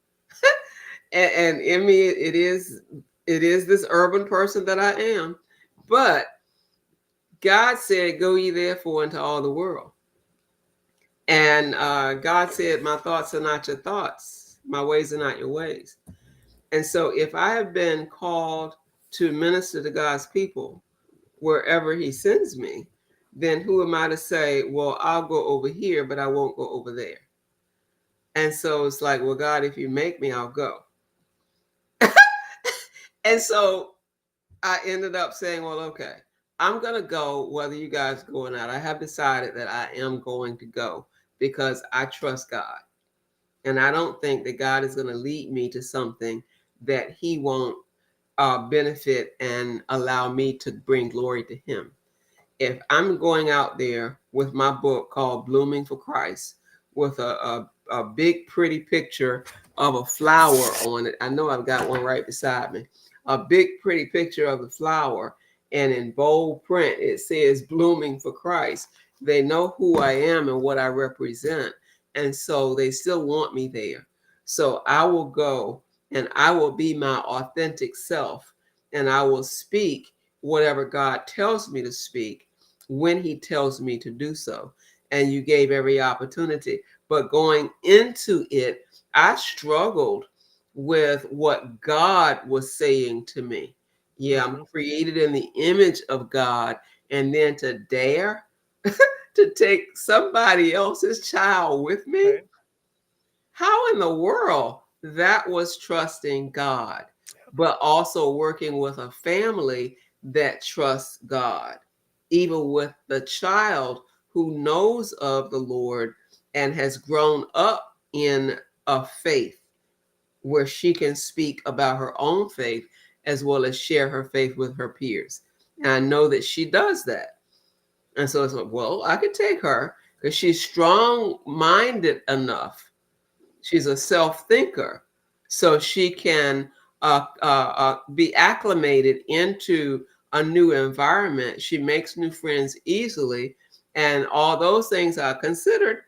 and in me, it is this urban person that I am. But God said, go ye therefore into all the world. And God said, my thoughts are not your thoughts. My ways are not your ways. And so if I have been called to minister to God's people wherever he sends me, then who am I to say, well, I'll go over here, but I won't go over there. And so it's like, well, God, if you make me, I'll go. And so I ended up saying, well, okay, I'm going to go whether you guys go or not. I have decided that I am going to go because I trust God. And I don't think that God is going to lead me to something that he won't benefit and allow me to bring glory to him. If I'm going out there with my book called Blooming for Christ with a big, pretty picture of a flower on it. I know I've got one right beside me. A big, pretty picture of the flower. And in bold print, it says Blooming for Christ. They know who I am and what I represent. And so they still want me there. So I will go and I will be my authentic self. And I will speak whatever God tells me to speak when he tells me to do so. And you gave every opportunity. But going into it, I struggled with what God was saying to me. Yeah, I'm created in the image of God. And then to dare to take somebody else's child with me? Right. How in the world? That was trusting God, but also working with a family that trusts God, even with the child who knows of the Lord and has grown up in a faith where she can speak about her own faith as well as share her faith with her peers. And I know that she does that. And so it's like, well, I could take her because she's strong-minded enough. She's a self-thinker, so she can be acclimated into a new environment. She makes new friends easily, and all those things are considered.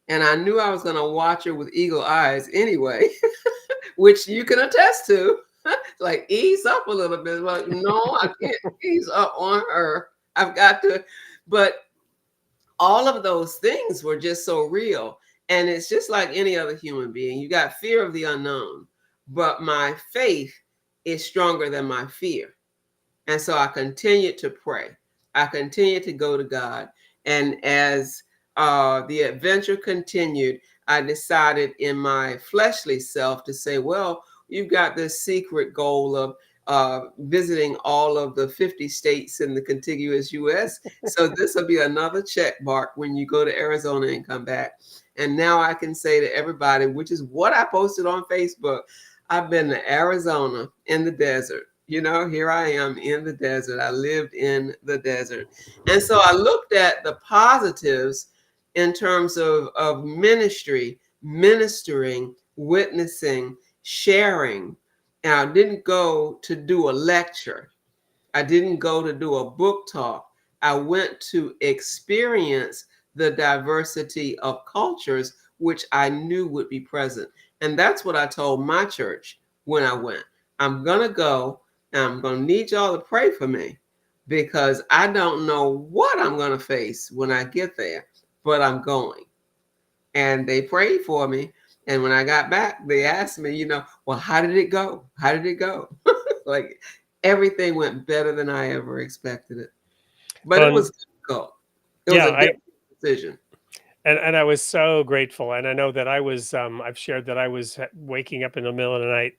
And I knew I was going to watch her with eagle eyes anyway, which you can attest to. Like, ease up a little bit. Like, no, I can't ease up on her. I've got to. But all of those things were just so real. And it's just like any other human being. You got fear of the unknown, but my faith is stronger than my fear. And so I continued to pray. I continued to go to God. And as the adventure continued, I decided in my fleshly self to say, well, you've got this secret goal of visiting all of the 50 states in the contiguous U.S. So this will be another check mark when you go to Arizona and come back. And now I can say to everybody, which is what I posted on Facebook, I've been to Arizona in the desert. You know, here I am in the desert. I lived in the desert. And so I looked at the positives in terms of ministry, ministering, witnessing, sharing. And I didn't go to do a lecture. I didn't go to do a book talk. I went to experience the diversity of cultures, which I knew would be present. And that's what I told my church when I went. I'm going to go, and I'm going to need y'all to pray for me, because I don't know what I'm going to face when I get there, but I'm going. And they prayed for me. And when I got back, they asked me, you know, well, how did it go? How did it go? Like, everything went better than I ever expected it. But it was difficult. It was a difficult decision. And I was so grateful. And I know that I was, I've shared that I was waking up in the middle of the night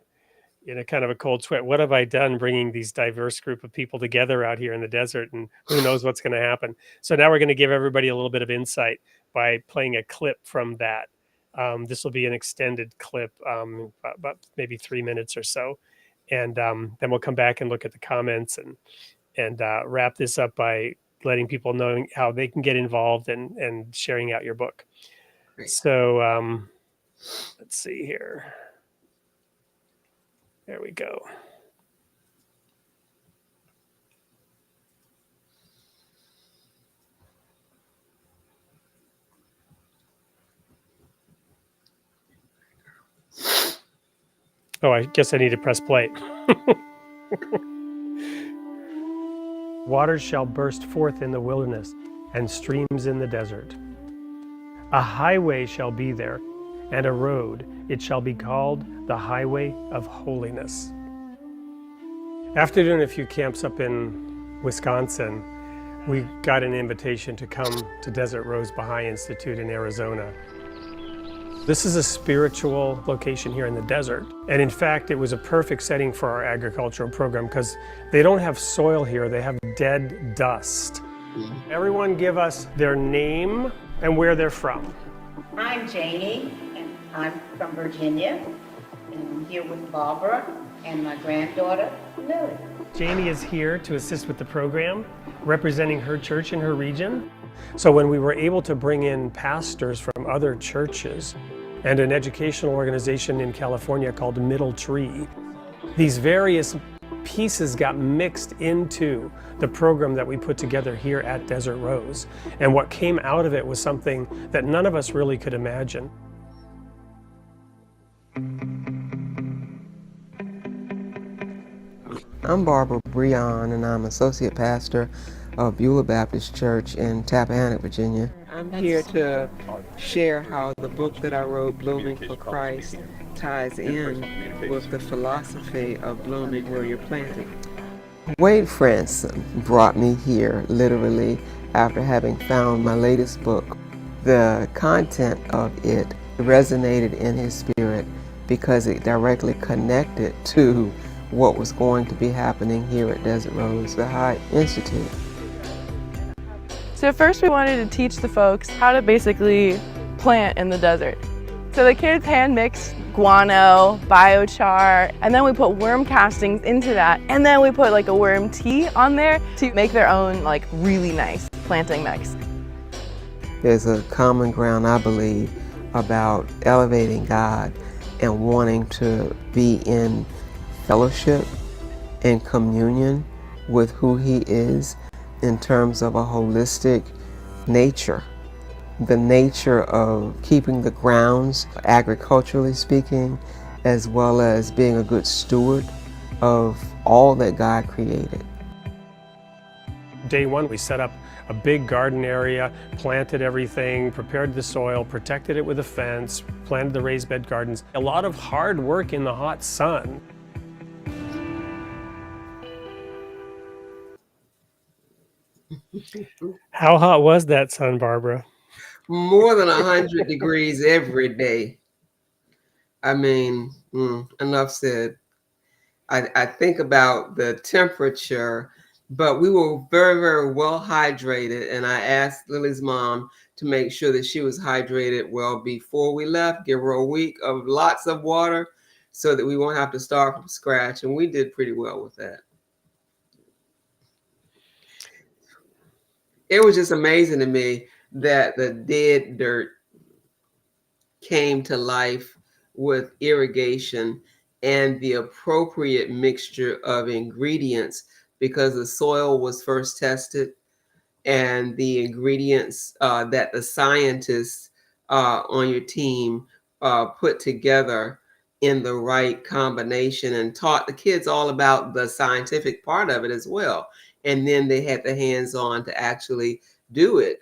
in a kind of a cold sweat. What have I done bringing these diverse group of people together out here in the desert? And who knows what's going to happen. So now we're going to give everybody a little bit of insight by playing a clip from that. This will be an extended clip, about maybe 3 minutes or so. And then we'll come back and look at the comments and wrap this up by letting people know how they can get involved and sharing out your book. Great. So let's see here. There we go. Oh, I guess I need to press play. Waters shall burst forth in the wilderness and streams in the desert. A highway shall be there, and a road. It shall be called the Highway of Holiness. After doing a few camps up in Wisconsin, we got an invitation to come to Desert Rose Baha'i Institute in Arizona. This is a spiritual location here in the desert. And in fact, it was a perfect setting for our agricultural program because they don't have soil here, they have dead dust. Everyone give us their name and where they're from. I'm Janie, and I'm from Virginia, and I'm here with Barbara and my granddaughter, Lily. Janie is here to assist with the program, representing her church in her region. So when we were able to bring in pastors from other churches and an educational organization in California called Middle Tree, these various pieces got mixed into the program that we put together here at Desert Rose. And what came out of it was something that none of us really could imagine. I'm Barbara Brehon, and I'm Associate Pastor of Beulah Baptist Church in Tappahannock, Virginia. I'm here to share how the book that I wrote, Blooming for Christ, ties in with the philosophy of blooming where you're planting. Wade Franson brought me here literally after having found my latest book. The content of it resonated in his spirit because it directly connected to what was going to be happening here at Desert Rose Baha'i Institute. So first we wanted to teach the folks how to basically plant in the desert. So the kids hand mixed guano, biochar, and then we put worm castings into that, and then we put like a worm tea on there to make their own like really nice planting mix. There's a common ground, I believe, about elevating God and wanting to be in fellowship and communion with who He is in terms of a holistic nature. The nature of keeping the grounds, agriculturally speaking, as well as being a good steward of all that God created. Day one, we set up a big garden area, planted everything, prepared the soil, protected it with a fence, planted the raised bed gardens. A lot of hard work in the hot sun. How hot was that sun, Barbara? More than 100 degrees every day. I mean, enough said. I think about the temperature, but we were very, very well hydrated. And I asked Lily's mom to make sure that she was hydrated well before we left, give her a week of lots of water so that we won't have to start from scratch. And we did pretty well with that. It was just amazing to me that the dead dirt came to life with irrigation and the appropriate mixture of ingredients, because the soil was first tested and the ingredients that the scientists on your team put together in the right combination, and taught the kids all about the scientific part of it as well. And then they had the hands-on to actually do it.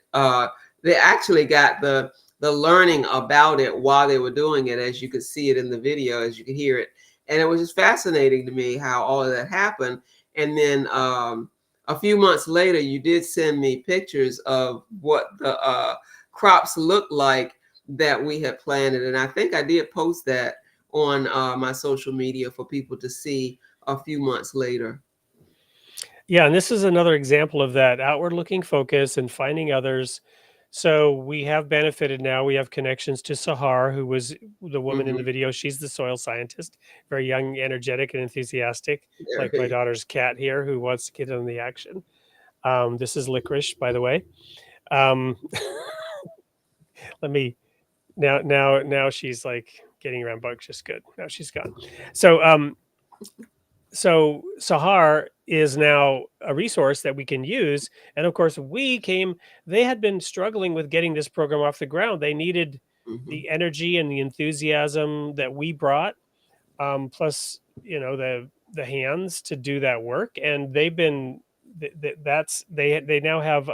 They actually got the learning about it while they were doing it, as you could see it in the video, as you could hear it. And it was just fascinating to me how all of that happened. And then a few months later, you did send me pictures of what the crops looked like that we had planted. And I think I did post that on my social media for people to see a few months later. Yeah, and this is another example of that outward looking focus and finding others. So we have benefited now. We have connections to Sahar, who was the woman in the video. She's the soil scientist, very young, energetic, and enthusiastic, like my daughter's cat here, who wants to get on the action. This is Licorice, by the way. Let me now she's like getting around bugs just good. Now she's gone. So Sahar is now a resource that we can use. And of course, they had been struggling with getting this program off the ground. They needed the energy and the enthusiasm that we brought, plus, the hands to do that work. And they've been, they now have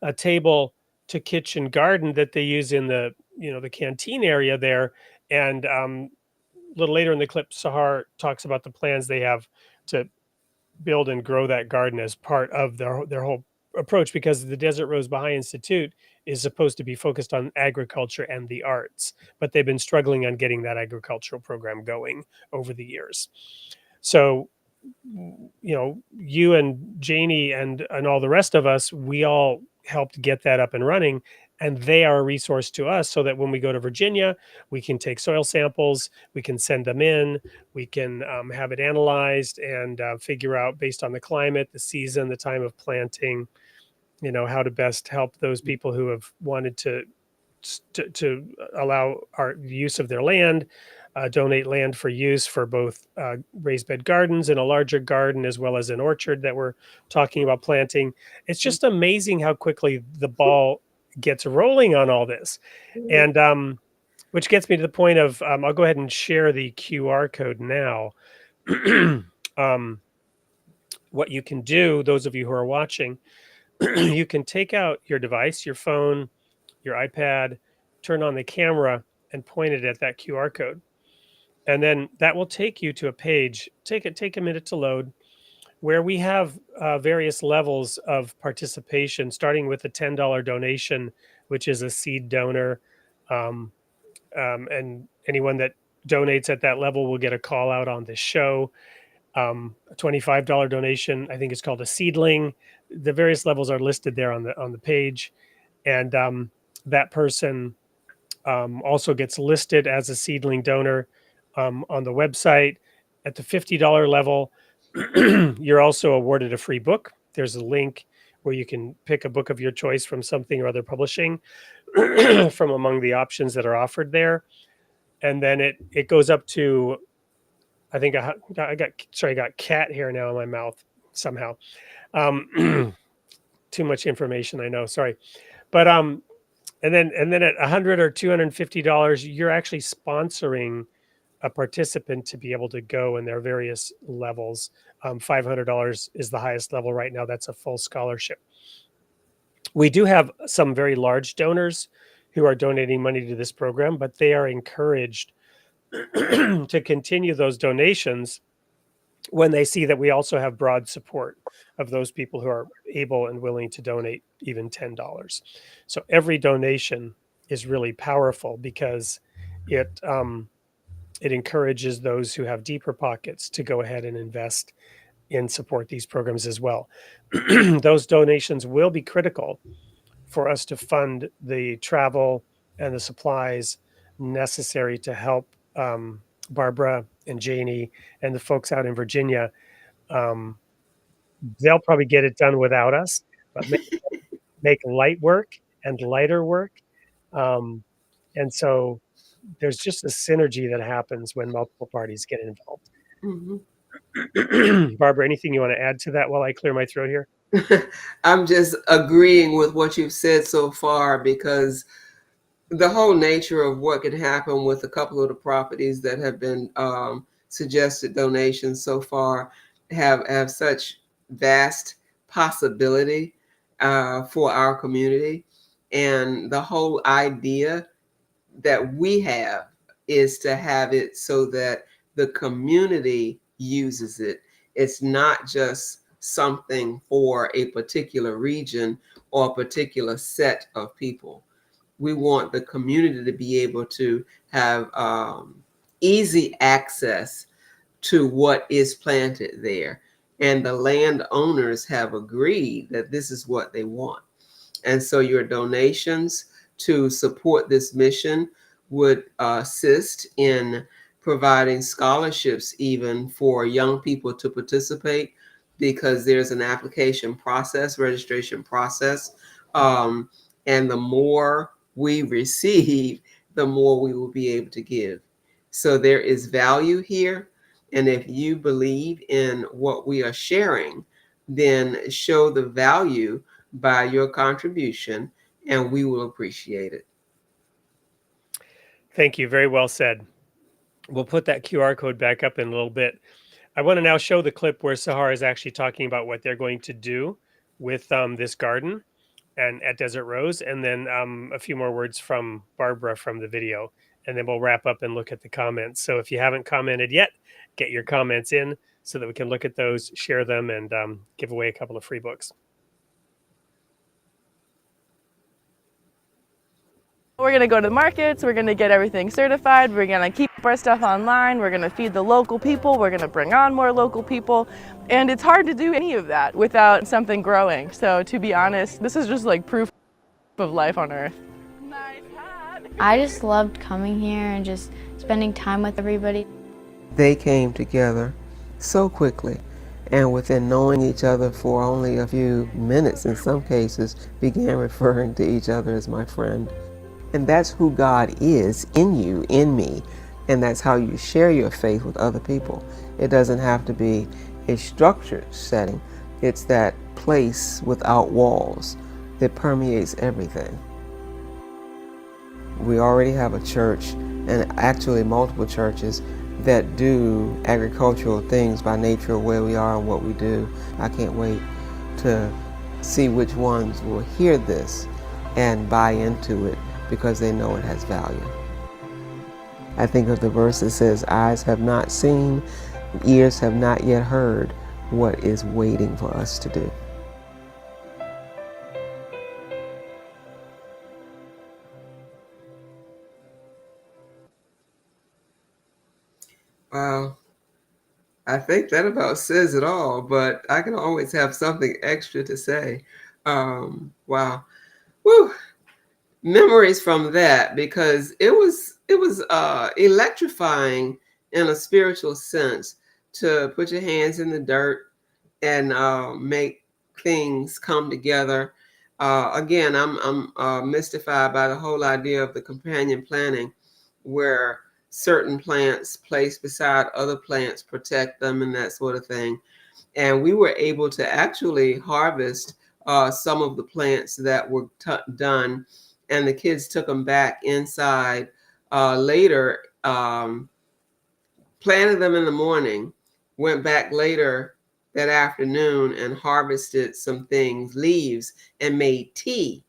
a table to kitchen garden that they use in the, the canteen area there. And a little later in the clip, Sahar talks about the plans they have to build and grow that garden as part of their whole approach, because the Desert Rose Baha'i Institute is supposed to be focused on agriculture and the arts, but they've been struggling on getting that agricultural program going over the years. So, you and Janie and all the rest of us, we all helped get that up and running. And they are a resource to us, so that when we go to Virginia, we can take soil samples, we can send them in, we can have it analyzed and figure out, based on the climate, the season, the time of planting, how to best help those people who have wanted to allow our use of their land, donate land for use for both raised bed gardens and a larger garden, as well as an orchard that we're talking about planting. It's just amazing how quickly the ball gets rolling on all this. And which gets me to the point of, I'll go ahead and share the QR code now. What you can do, those of you who are watching, you can take out your device, your phone, your iPad, turn on the camera and point it at that QR code. And then that will take you to a page, take a minute to load, where we have various levels of participation, starting with a $10 donation, which is a seed donor. And anyone that donates at that level will get a call out on this show. A $25 donation, I think it's called a seedling. The various levels are listed there on the page. And that person also gets listed as a seedling donor on the website. At the $50 level, you're also awarded a free book. There's a link where you can pick a book of your choice from something or other publishing from among the options that are offered there. And then it goes up to, I think I got cat hair now in my mouth somehow. Too much information, I know. Sorry, but and then at $100 or $250, you're actually sponsoring a participant to be able to go, and there are various levels. $500 is the highest level right now. That's a full scholarship. We do have some very large donors who are donating money to this program, but they are encouraged to continue those donations when they see that we also have broad support of those people who are able and willing to donate even $10. So every donation is really powerful because it encourages those who have deeper pockets to go ahead and invest and support these programs as well. Those donations will be critical for us to fund the travel and the supplies necessary to help Barbara and Janie and the folks out in Virginia. They'll probably get it done without us, but make light work and lighter work. And so there's just a synergy that happens when multiple parties get involved. Barbara, anything you want to add to that while I clear my throat here? I'm just agreeing with what you've said so far, because the whole nature of what can happen with a couple of the properties that have been suggested donations so far have such vast possibility for our community. And the whole idea that we have is to have it so that the community uses it. It's not just something for a particular region or a particular set of people. We want the community to be able to have easy access to what is planted there. And the landowners have agreed that this is what they want. And so your donations to support this mission would assist in providing scholarships even for young people to participate, because there's an application process, registration process. And the more we receive, the more we will be able to give. So there is value here. And if you believe in what we are sharing, then show the value by your contribution, and we will appreciate it. Thank you. Very well said. We'll put that QR code back up in a little bit. I want to now show the clip where Sahar is actually talking about what they're going to do with this garden and at Desert Rose, and then a few more words from Barbara from the video, and then we'll wrap up and look at the comments. So if you haven't commented yet, get your comments in so that we can look at those, share them, and give away a couple of free books. We're going to go to the markets, we're going to get everything certified, we're going to keep our stuff online, we're going to feed the local people, we're going to bring on more local people, and it's hard to do any of that without something growing. So to be honest, this is just like proof of life on Earth. I just loved coming here and just spending time with everybody. They came together so quickly, and within knowing each other for only a few minutes in some cases, began referring to each other as my friend. And that's who God is in you, in me. And that's how you share your faith with other people. It doesn't have to be a structured setting. It's that place without walls that permeates everything. We already have a church, and actually multiple churches, that do agricultural things by nature of where we are and what we do. I can't wait to see which ones will hear this and buy into it, because they know it has value. I think of the verse that says, eyes have not seen, ears have not yet heard what is waiting for us to do. Wow. I think that about says it all, but I can always have something extra to say. Wow. Woo. Memories from that, because it was electrifying in a spiritual sense to put your hands in the dirt and make things come together. Again, I'm mystified by the whole idea of the companion planting, where certain plants placed beside other plants protect them and that sort of thing. And we were able to actually harvest some of the plants that were done, and the kids took them back inside later, planted them in the morning, went back later that afternoon and harvested some things, leaves, and made tea.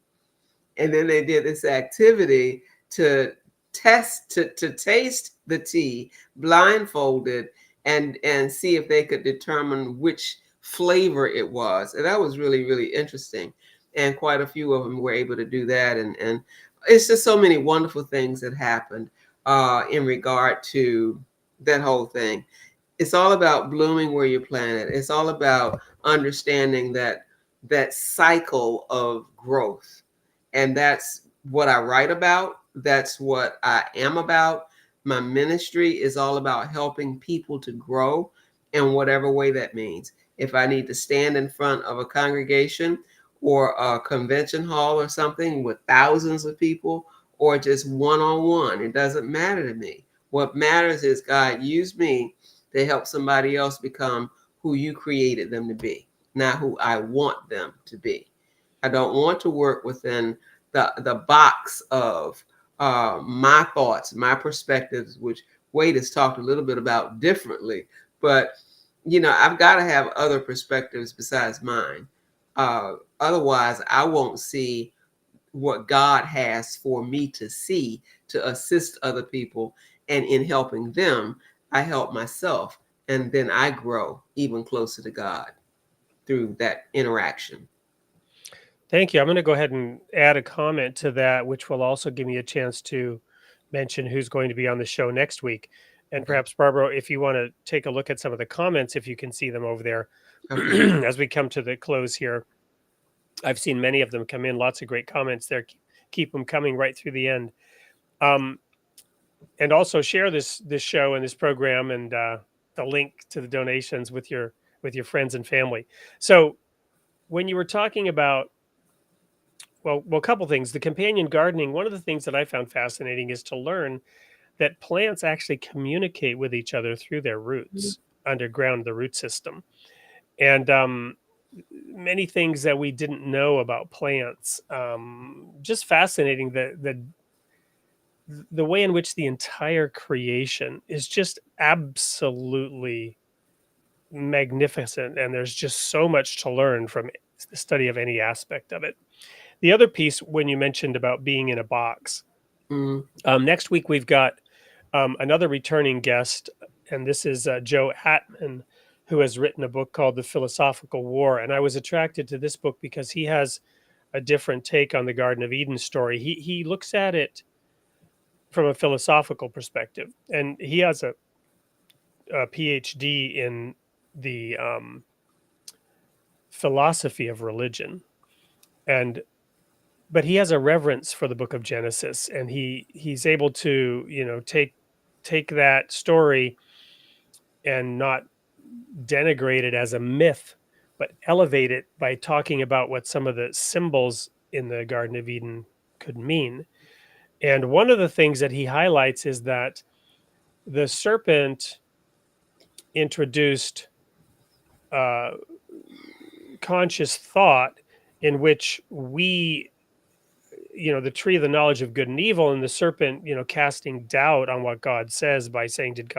And then they did this activity to taste the tea blindfolded and see if they could determine which flavor it was. And that was really, really interesting. And quite a few of them were able to do that. And it's just so many wonderful things that happened in regard to that whole thing. It's all about blooming where you plant it. It's all about understanding that cycle of growth. And that's what I write about. That's what I am about. My ministry is all about helping people to grow in whatever way that means. If I need to stand in front of a congregation or a convention hall or something with thousands of people, or just one-on-one, it doesn't matter to me. What matters is God used me to help somebody else become who you created them to be, not who I want them to be. I don't want to work within the box of my thoughts, my perspectives, which Wade has talked a little bit about differently. But, I've got to have other perspectives besides mine. Otherwise, I won't see what God has for me to see to assist other people. And in helping them, I help myself. And then I grow even closer to God through that interaction. Thank you. I'm going to go ahead and add a comment to that, which will also give me a chance to mention who's going to be on the show next week. And perhaps, Barbara, if you want to take a look at some of the comments, if you can see them over there, Okay. as we come to the close here. I've seen many of them come in, lots of great comments there. Keep them coming right through the end. And also share this show and this program and the link to the donations with your friends and family. So when you were talking about, well, a couple things, the companion gardening, one of the things that I found fascinating is to learn that plants actually communicate with each other through their roots, underground, the root system. And many things that we didn't know about plants. Just fascinating the way in which the entire creation is just absolutely magnificent, and there's just so much to learn from the study of any aspect of it. The other piece, when you mentioned about being in a box, next week we've got another returning guest, and this is Joe Atman, who has written a book called The Philosophical War. And I was attracted to this book because he has a different take on the Garden of Eden story. He looks at it from a philosophical perspective, and he has a PhD in the philosophy of religion, but he has a reverence for the book of Genesis, and he's able to take that story and not denigrate it as a myth, but elevate it by talking about what some of the symbols in the Garden of Eden could mean. And one of the things that he highlights is that the serpent introduced conscious thought in which we, the tree of the knowledge of good and evil, and the serpent, casting doubt on what God says by saying, did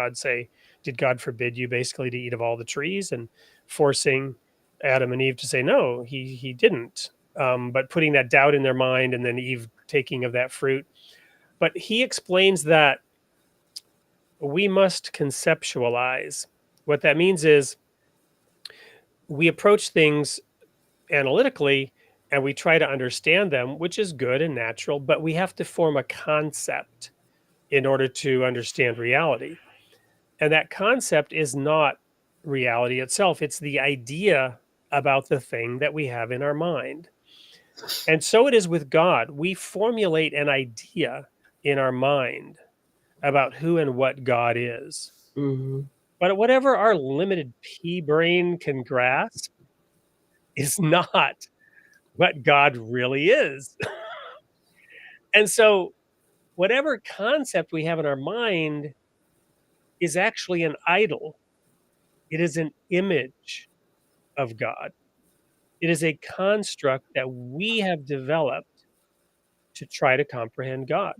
God forbid you basically to eat of all the trees, and forcing Adam and Eve to say, no, he didn't. But putting that doubt in their mind, and then Eve taking of that fruit. But he explains that we must conceptualize. What that means is we approach things analytically and we try to understand them, which is good and natural, but we have to form a concept in order to understand reality. And that concept is not reality itself. It's the idea about the thing that we have in our mind. And so it is with God. We formulate an idea in our mind about who and what God is. Mm-hmm. But whatever our limited pea brain can grasp, is not what God really is. And so whatever concept we have in our mind is actually an idol. It is an image of God. It is a construct that we have developed to try to comprehend God.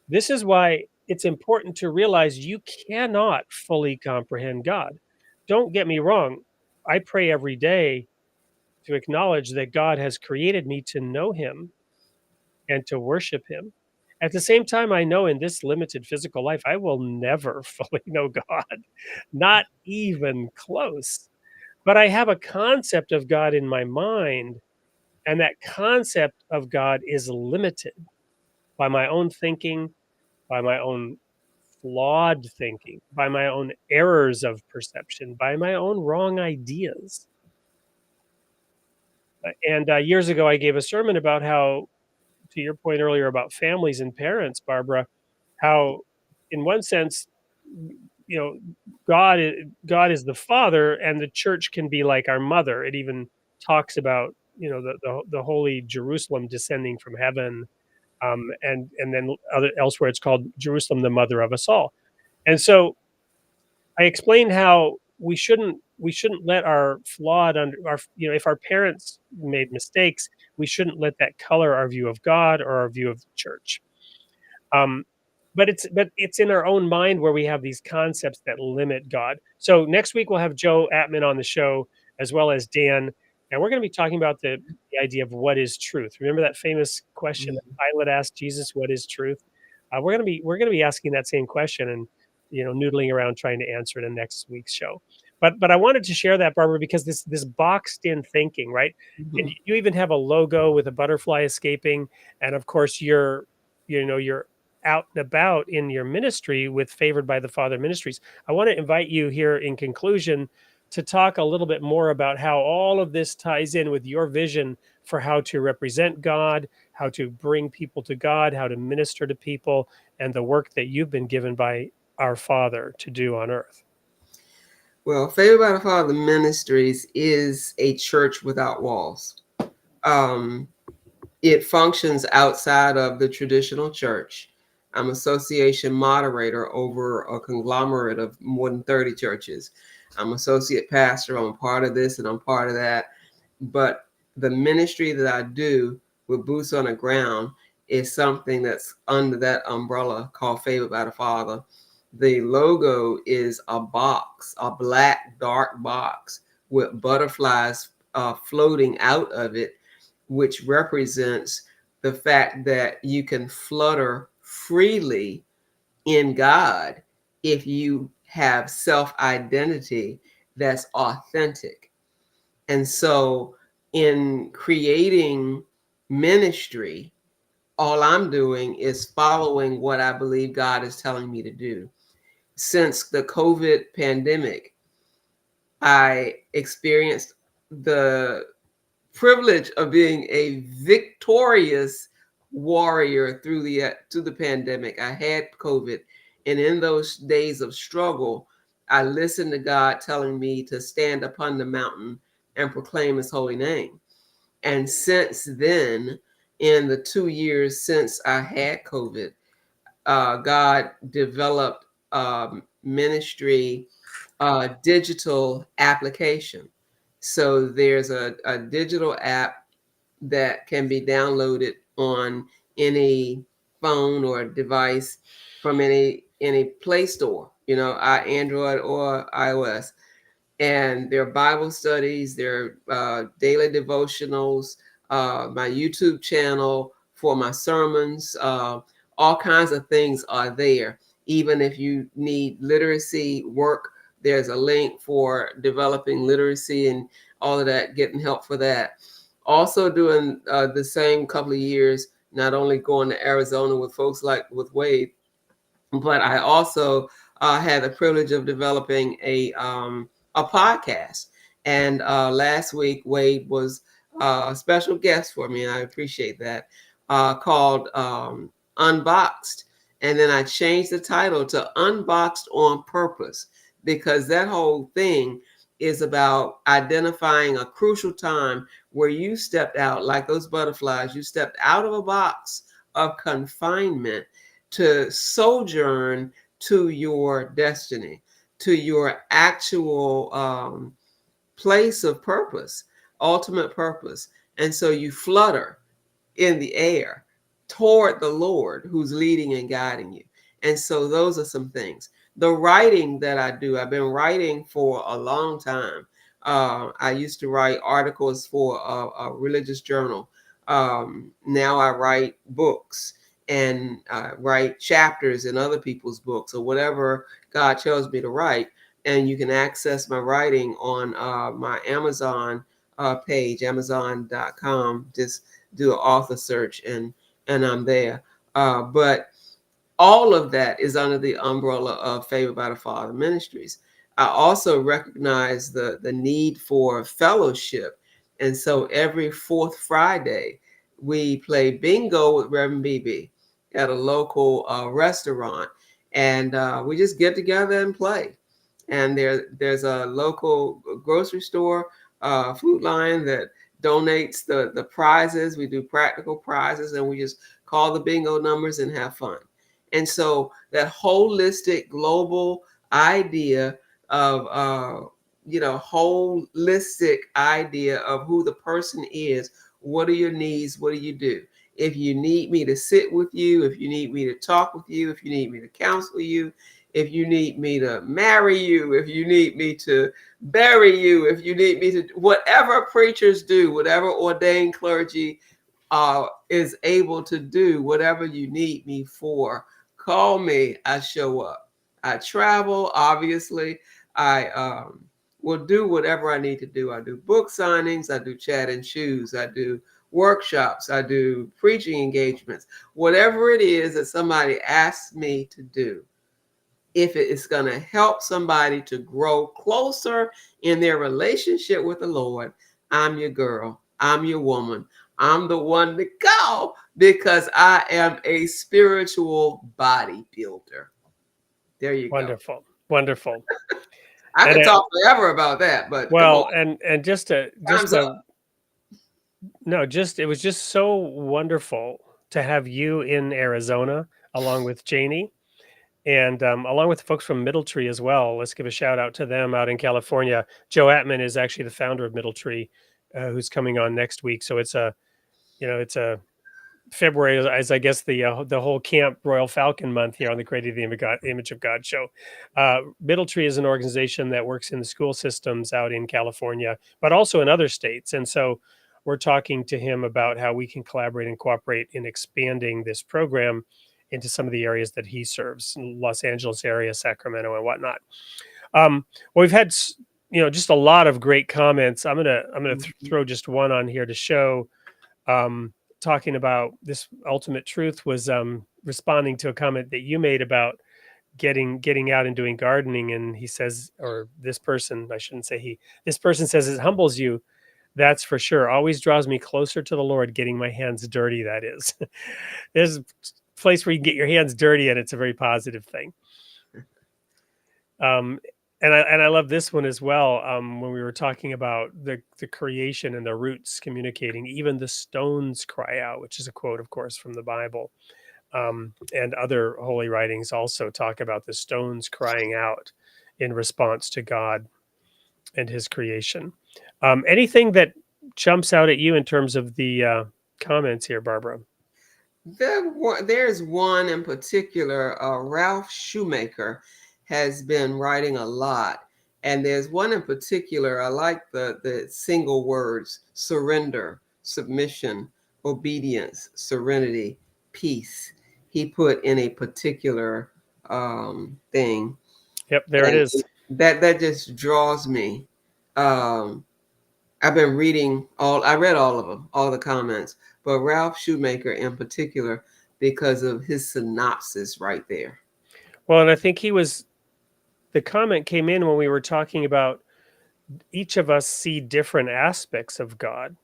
This is why it's important to realize you cannot fully comprehend God. Don't get me wrong. I pray every day to acknowledge that God has created me to know him and to worship him. At the same time, I know in this limited physical life, I will never fully know God, not even close. But I have a concept of God in my mind, and that concept of God is limited by my own thinking, by my own flawed thinking, by my own errors of perception, by my own wrong ideas. And years ago, I gave a sermon about how, to your point earlier about families and parents, Barbara, how in one sense, you know, God is the father, and the church can be like our mother. It even talks about, you know, the holy Jerusalem descending from heaven, and then elsewhere it's called Jerusalem, the mother of us all. And so I explained how we shouldn't let our flawed under our, you know, if our parents made mistakes, we shouldn't let that color our view of God or our view of the church. But it's in our own mind where we have these concepts that limit God. So next week we'll have Joe Atman on the show, as well as Dan, and we're going to be talking about the idea of what is truth. Remember that famous question that Pilate asked Jesus, "What is truth?" We're going to be asking that same question, and you know, noodling around trying to answer it in next week's show. But I wanted to share that, Barbara, because this boxed in thinking, right? And you even have a logo with a butterfly escaping, and of course you're out and about in your ministry with Favored by the Father Ministries. I want to invite you here in conclusion to talk a little bit more about how all of this ties in with your vision for how to represent God, how to bring people to God, how to minister to people, and the work that you've been given by our Father to do on earth. Well, Favored by the Father Ministries is a church without walls. It functions outside of the traditional church. I'm association moderator over a conglomerate of more than 30 churches. I'm associate pastor. I'm part of this and I'm part of that. But the ministry that I do with boots on the ground is something that's under that umbrella called Favored by the Father. The logo is a box, a black, dark box with butterflies floating out of it, which represents the fact that you can flutter freely in God if you have self-identity that's authentic. And so in creating ministry, all I'm doing is following what I believe God is telling me to do. Since the COVID pandemic, I experienced the privilege of being a victorious warrior through the pandemic. I had COVID, and in those days of struggle, I listened to God telling me to stand upon the mountain and proclaim his holy name. And since then, in the 2 years since I had COVID, God developed ministry digital application. So there's a digital app that can be downloaded on any phone or device from any Play Store, Android or iOS. And there are Bible studies, there are daily devotionals, my YouTube channel for my sermons, all kinds of things are there. Even if you need literacy work, there's a link for developing literacy and all of that, getting help for that. Also doing the same couple of years, not only going to Arizona with folks like with Wade, but I also had the privilege of developing a podcast. And last week, Wade was a special guest for me, and I appreciate that, called Unboxed. And then I changed the title to Unboxed on Purpose, because that whole thing is about identifying a crucial time where you stepped out, like those butterflies, you stepped out of a box of confinement to sojourn to your destiny, to your actual place of purpose, ultimate purpose. And so you flutter in the air toward the Lord who's leading and guiding you. And so those are some things. The writing that I do, I've been writing for a long time. I used to write articles for a religious journal. Now I write books and write chapters in other people's books or whatever God tells me to write. And you can access my writing on my Amazon page, amazon.com. Just do an author search and I'm there. But all of that is under the umbrella of Favored by the Father Ministries. I also recognize the need for fellowship. And so every fourth Friday, we play bingo with Reverend BB at a local restaurant. And we just get together and play. And there's a local grocery store, Food Lion, that donates the prizes. We do practical prizes, and we just call the bingo numbers and have fun. And so that holistic global idea of holistic idea of who the person is. What are your needs? What do you do? If you need me to sit with you, if you need me to talk with you, if you need me to counsel you, if you need me to marry you, if you need me to bury you, if you need me to, whatever preachers do, whatever ordained clergy is able to do, whatever you need me for, call me, I show up. I travel, obviously. I will do whatever I need to do. I do book signings, I do chat and choose, I do workshops, I do preaching engagements, whatever it is that somebody asks me to do. If it is going to help somebody to grow closer in their relationship with the Lord, I'm your girl. I'm your woman. I'm the one to go because I am a spiritual bodybuilder. There you Wonderful. Wonderful. I could talk forever about that, but well, and it was just so wonderful to have you in Arizona along with Janie. And along with the folks from Middle Tree as well. Let's give a shout out to them out in California. Joe Atman is actually the founder of Middle Tree, who's coming on next week. So it's a February, as I guess the whole camp Royal Falcon month here on the Creating the Image of God show. Middle Tree is an organization that works in the school systems out in California, but also in other states. And so we're talking to him about how we can collaborate and cooperate in expanding this program into some of the areas that he serves, Los Angeles area, Sacramento, and whatnot. Well, we've had, just a lot of great comments. I'm gonna throw just one on here to show. Talking about this ultimate truth was responding to a comment that you made about getting out and doing gardening, and he says, or this person, I shouldn't say he. This person says it humbles you. That's for sure. Always draws me closer to the Lord. Getting my hands dirty. That is. There's place where you can get your hands dirty and it's a very positive thing. And I love this one as well. When we were talking about the creation and the roots communicating, even the stones cry out, which is a quote, of course, from the Bible. And other holy writings also talk about the stones crying out in response to God and his creation. Anything that jumps out at you in terms of the comments here, Barbara? There's one in particular, Ralph Shoemaker has been writing a lot. And there's one in particular, I like the single words: surrender, submission, obedience, serenity, peace. He put in a particular thing. Yep, there it is. That just draws me. I've been reading I read all of them, all the comments, but Ralph Shoemaker in particular, because of his synopsis right there. Well, and I think the comment came in when we were talking about each of us see different aspects of God.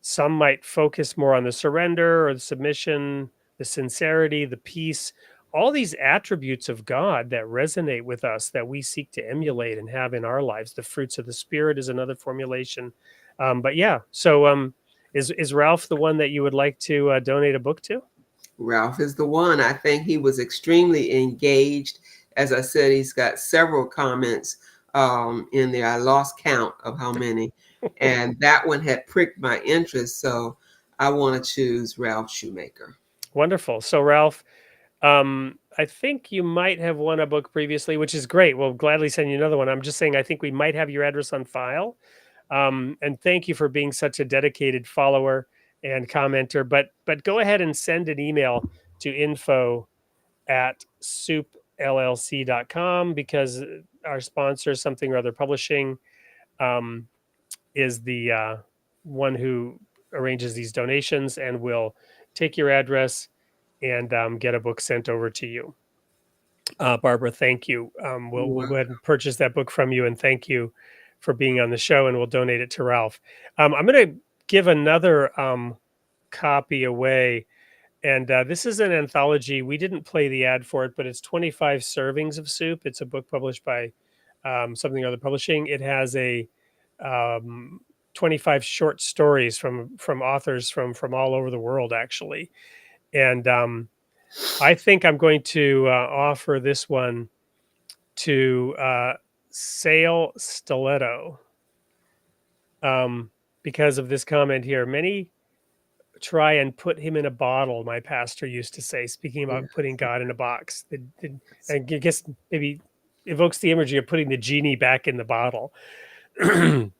Some might focus more on the surrender or the submission, the sincerity, the peace, all these attributes of God that resonate with us, that we seek to emulate and have in our lives. The fruits of the Spirit is another formulation. But yeah, so is Ralph the one that you would like to donate a book to? Ralph is the one. I think he was extremely engaged. As I said, he's got several comments in there. I lost count of how many. And that one had pricked my interest. So I want to choose Ralph Shoemaker. Wonderful. So Ralph, I think you might have won a book previously, which is great. We'll gladly send you another one. I'm just saying, I think we might have your address on file. And thank you for being such a dedicated follower and commenter. But go ahead and send an email to info@soupllc.com, because our sponsor, Something or Other Publishing, is the one who arranges these donations, and will take your address and get a book sent over to you. Barbara, thank you. We'll go ahead and purchase that book from you, and thank you for being on the show, and we'll donate it to Ralph. I'm going to give another copy away, and this is an anthology. We didn't play the ad for it, but it's 25 Servings of Soup. It's a book published by Something or Other Publishing. It has a 25 short stories from authors from all over the world, actually. And I think I'm going to offer this one to Sail Stiletto, because of this comment here. Many try and put him in a bottle, my pastor used to say, speaking about putting God in a box. I guess maybe evokes the imagery of putting the genie back in the bottle. And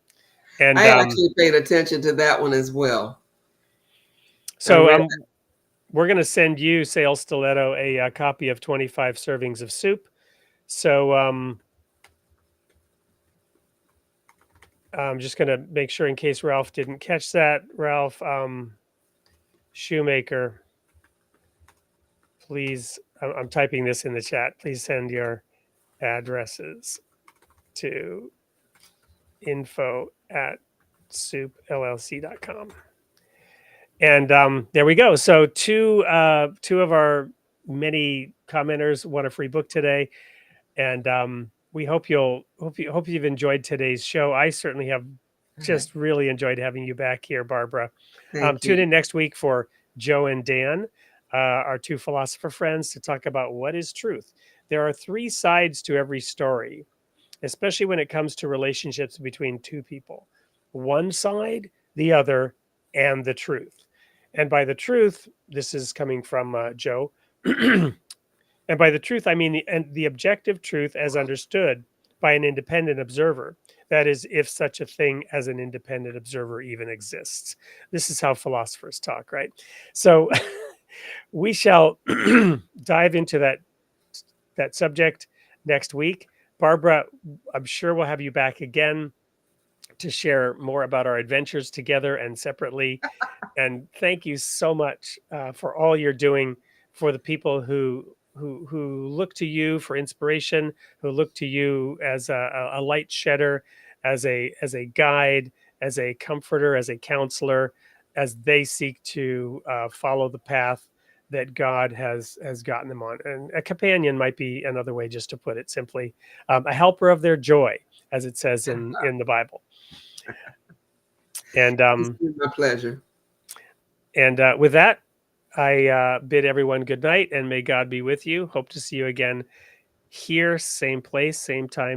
I actually paid attention to that one as well. So we're going to send you, Sail Stiletto, a copy of 25 Servings of Soup. So I'm just going to make sure, in case Ralph didn't catch that. Ralph Shoemaker, please, I'm typing this in the chat. Please send your addresses to info@soupllc.com. And there we go. So two of our many commenters won a free book today, and we hope you've enjoyed today's show. I certainly have just really enjoyed having you back here, Barbara. Tune in next week for Joe and Dan, our two philosopher friends, to talk about what is truth. There are three sides to every story, especially when it comes to relationships between two people. One side, the other, and the truth. And by the truth, this is coming from Joe. And by the truth, I mean the objective truth as understood by an independent observer. That is, if such a thing as an independent observer even exists. This is how philosophers talk, right? So we shall dive into that subject next week. Barbara, I'm sure we'll have you back again to share more about our adventures together and separately. And thank you so much for all you're doing for the people who look to you for inspiration, who look to you as a light shedder, as a guide, as a comforter, as a counselor, as they seek to follow the path that God has gotten them on. And a companion might be another way just to put it simply, a helper of their joy, as it says in the Bible. And it's been my pleasure. And with that, I bid everyone good night, and may God be with you. Hope to see you again here, same place, same time.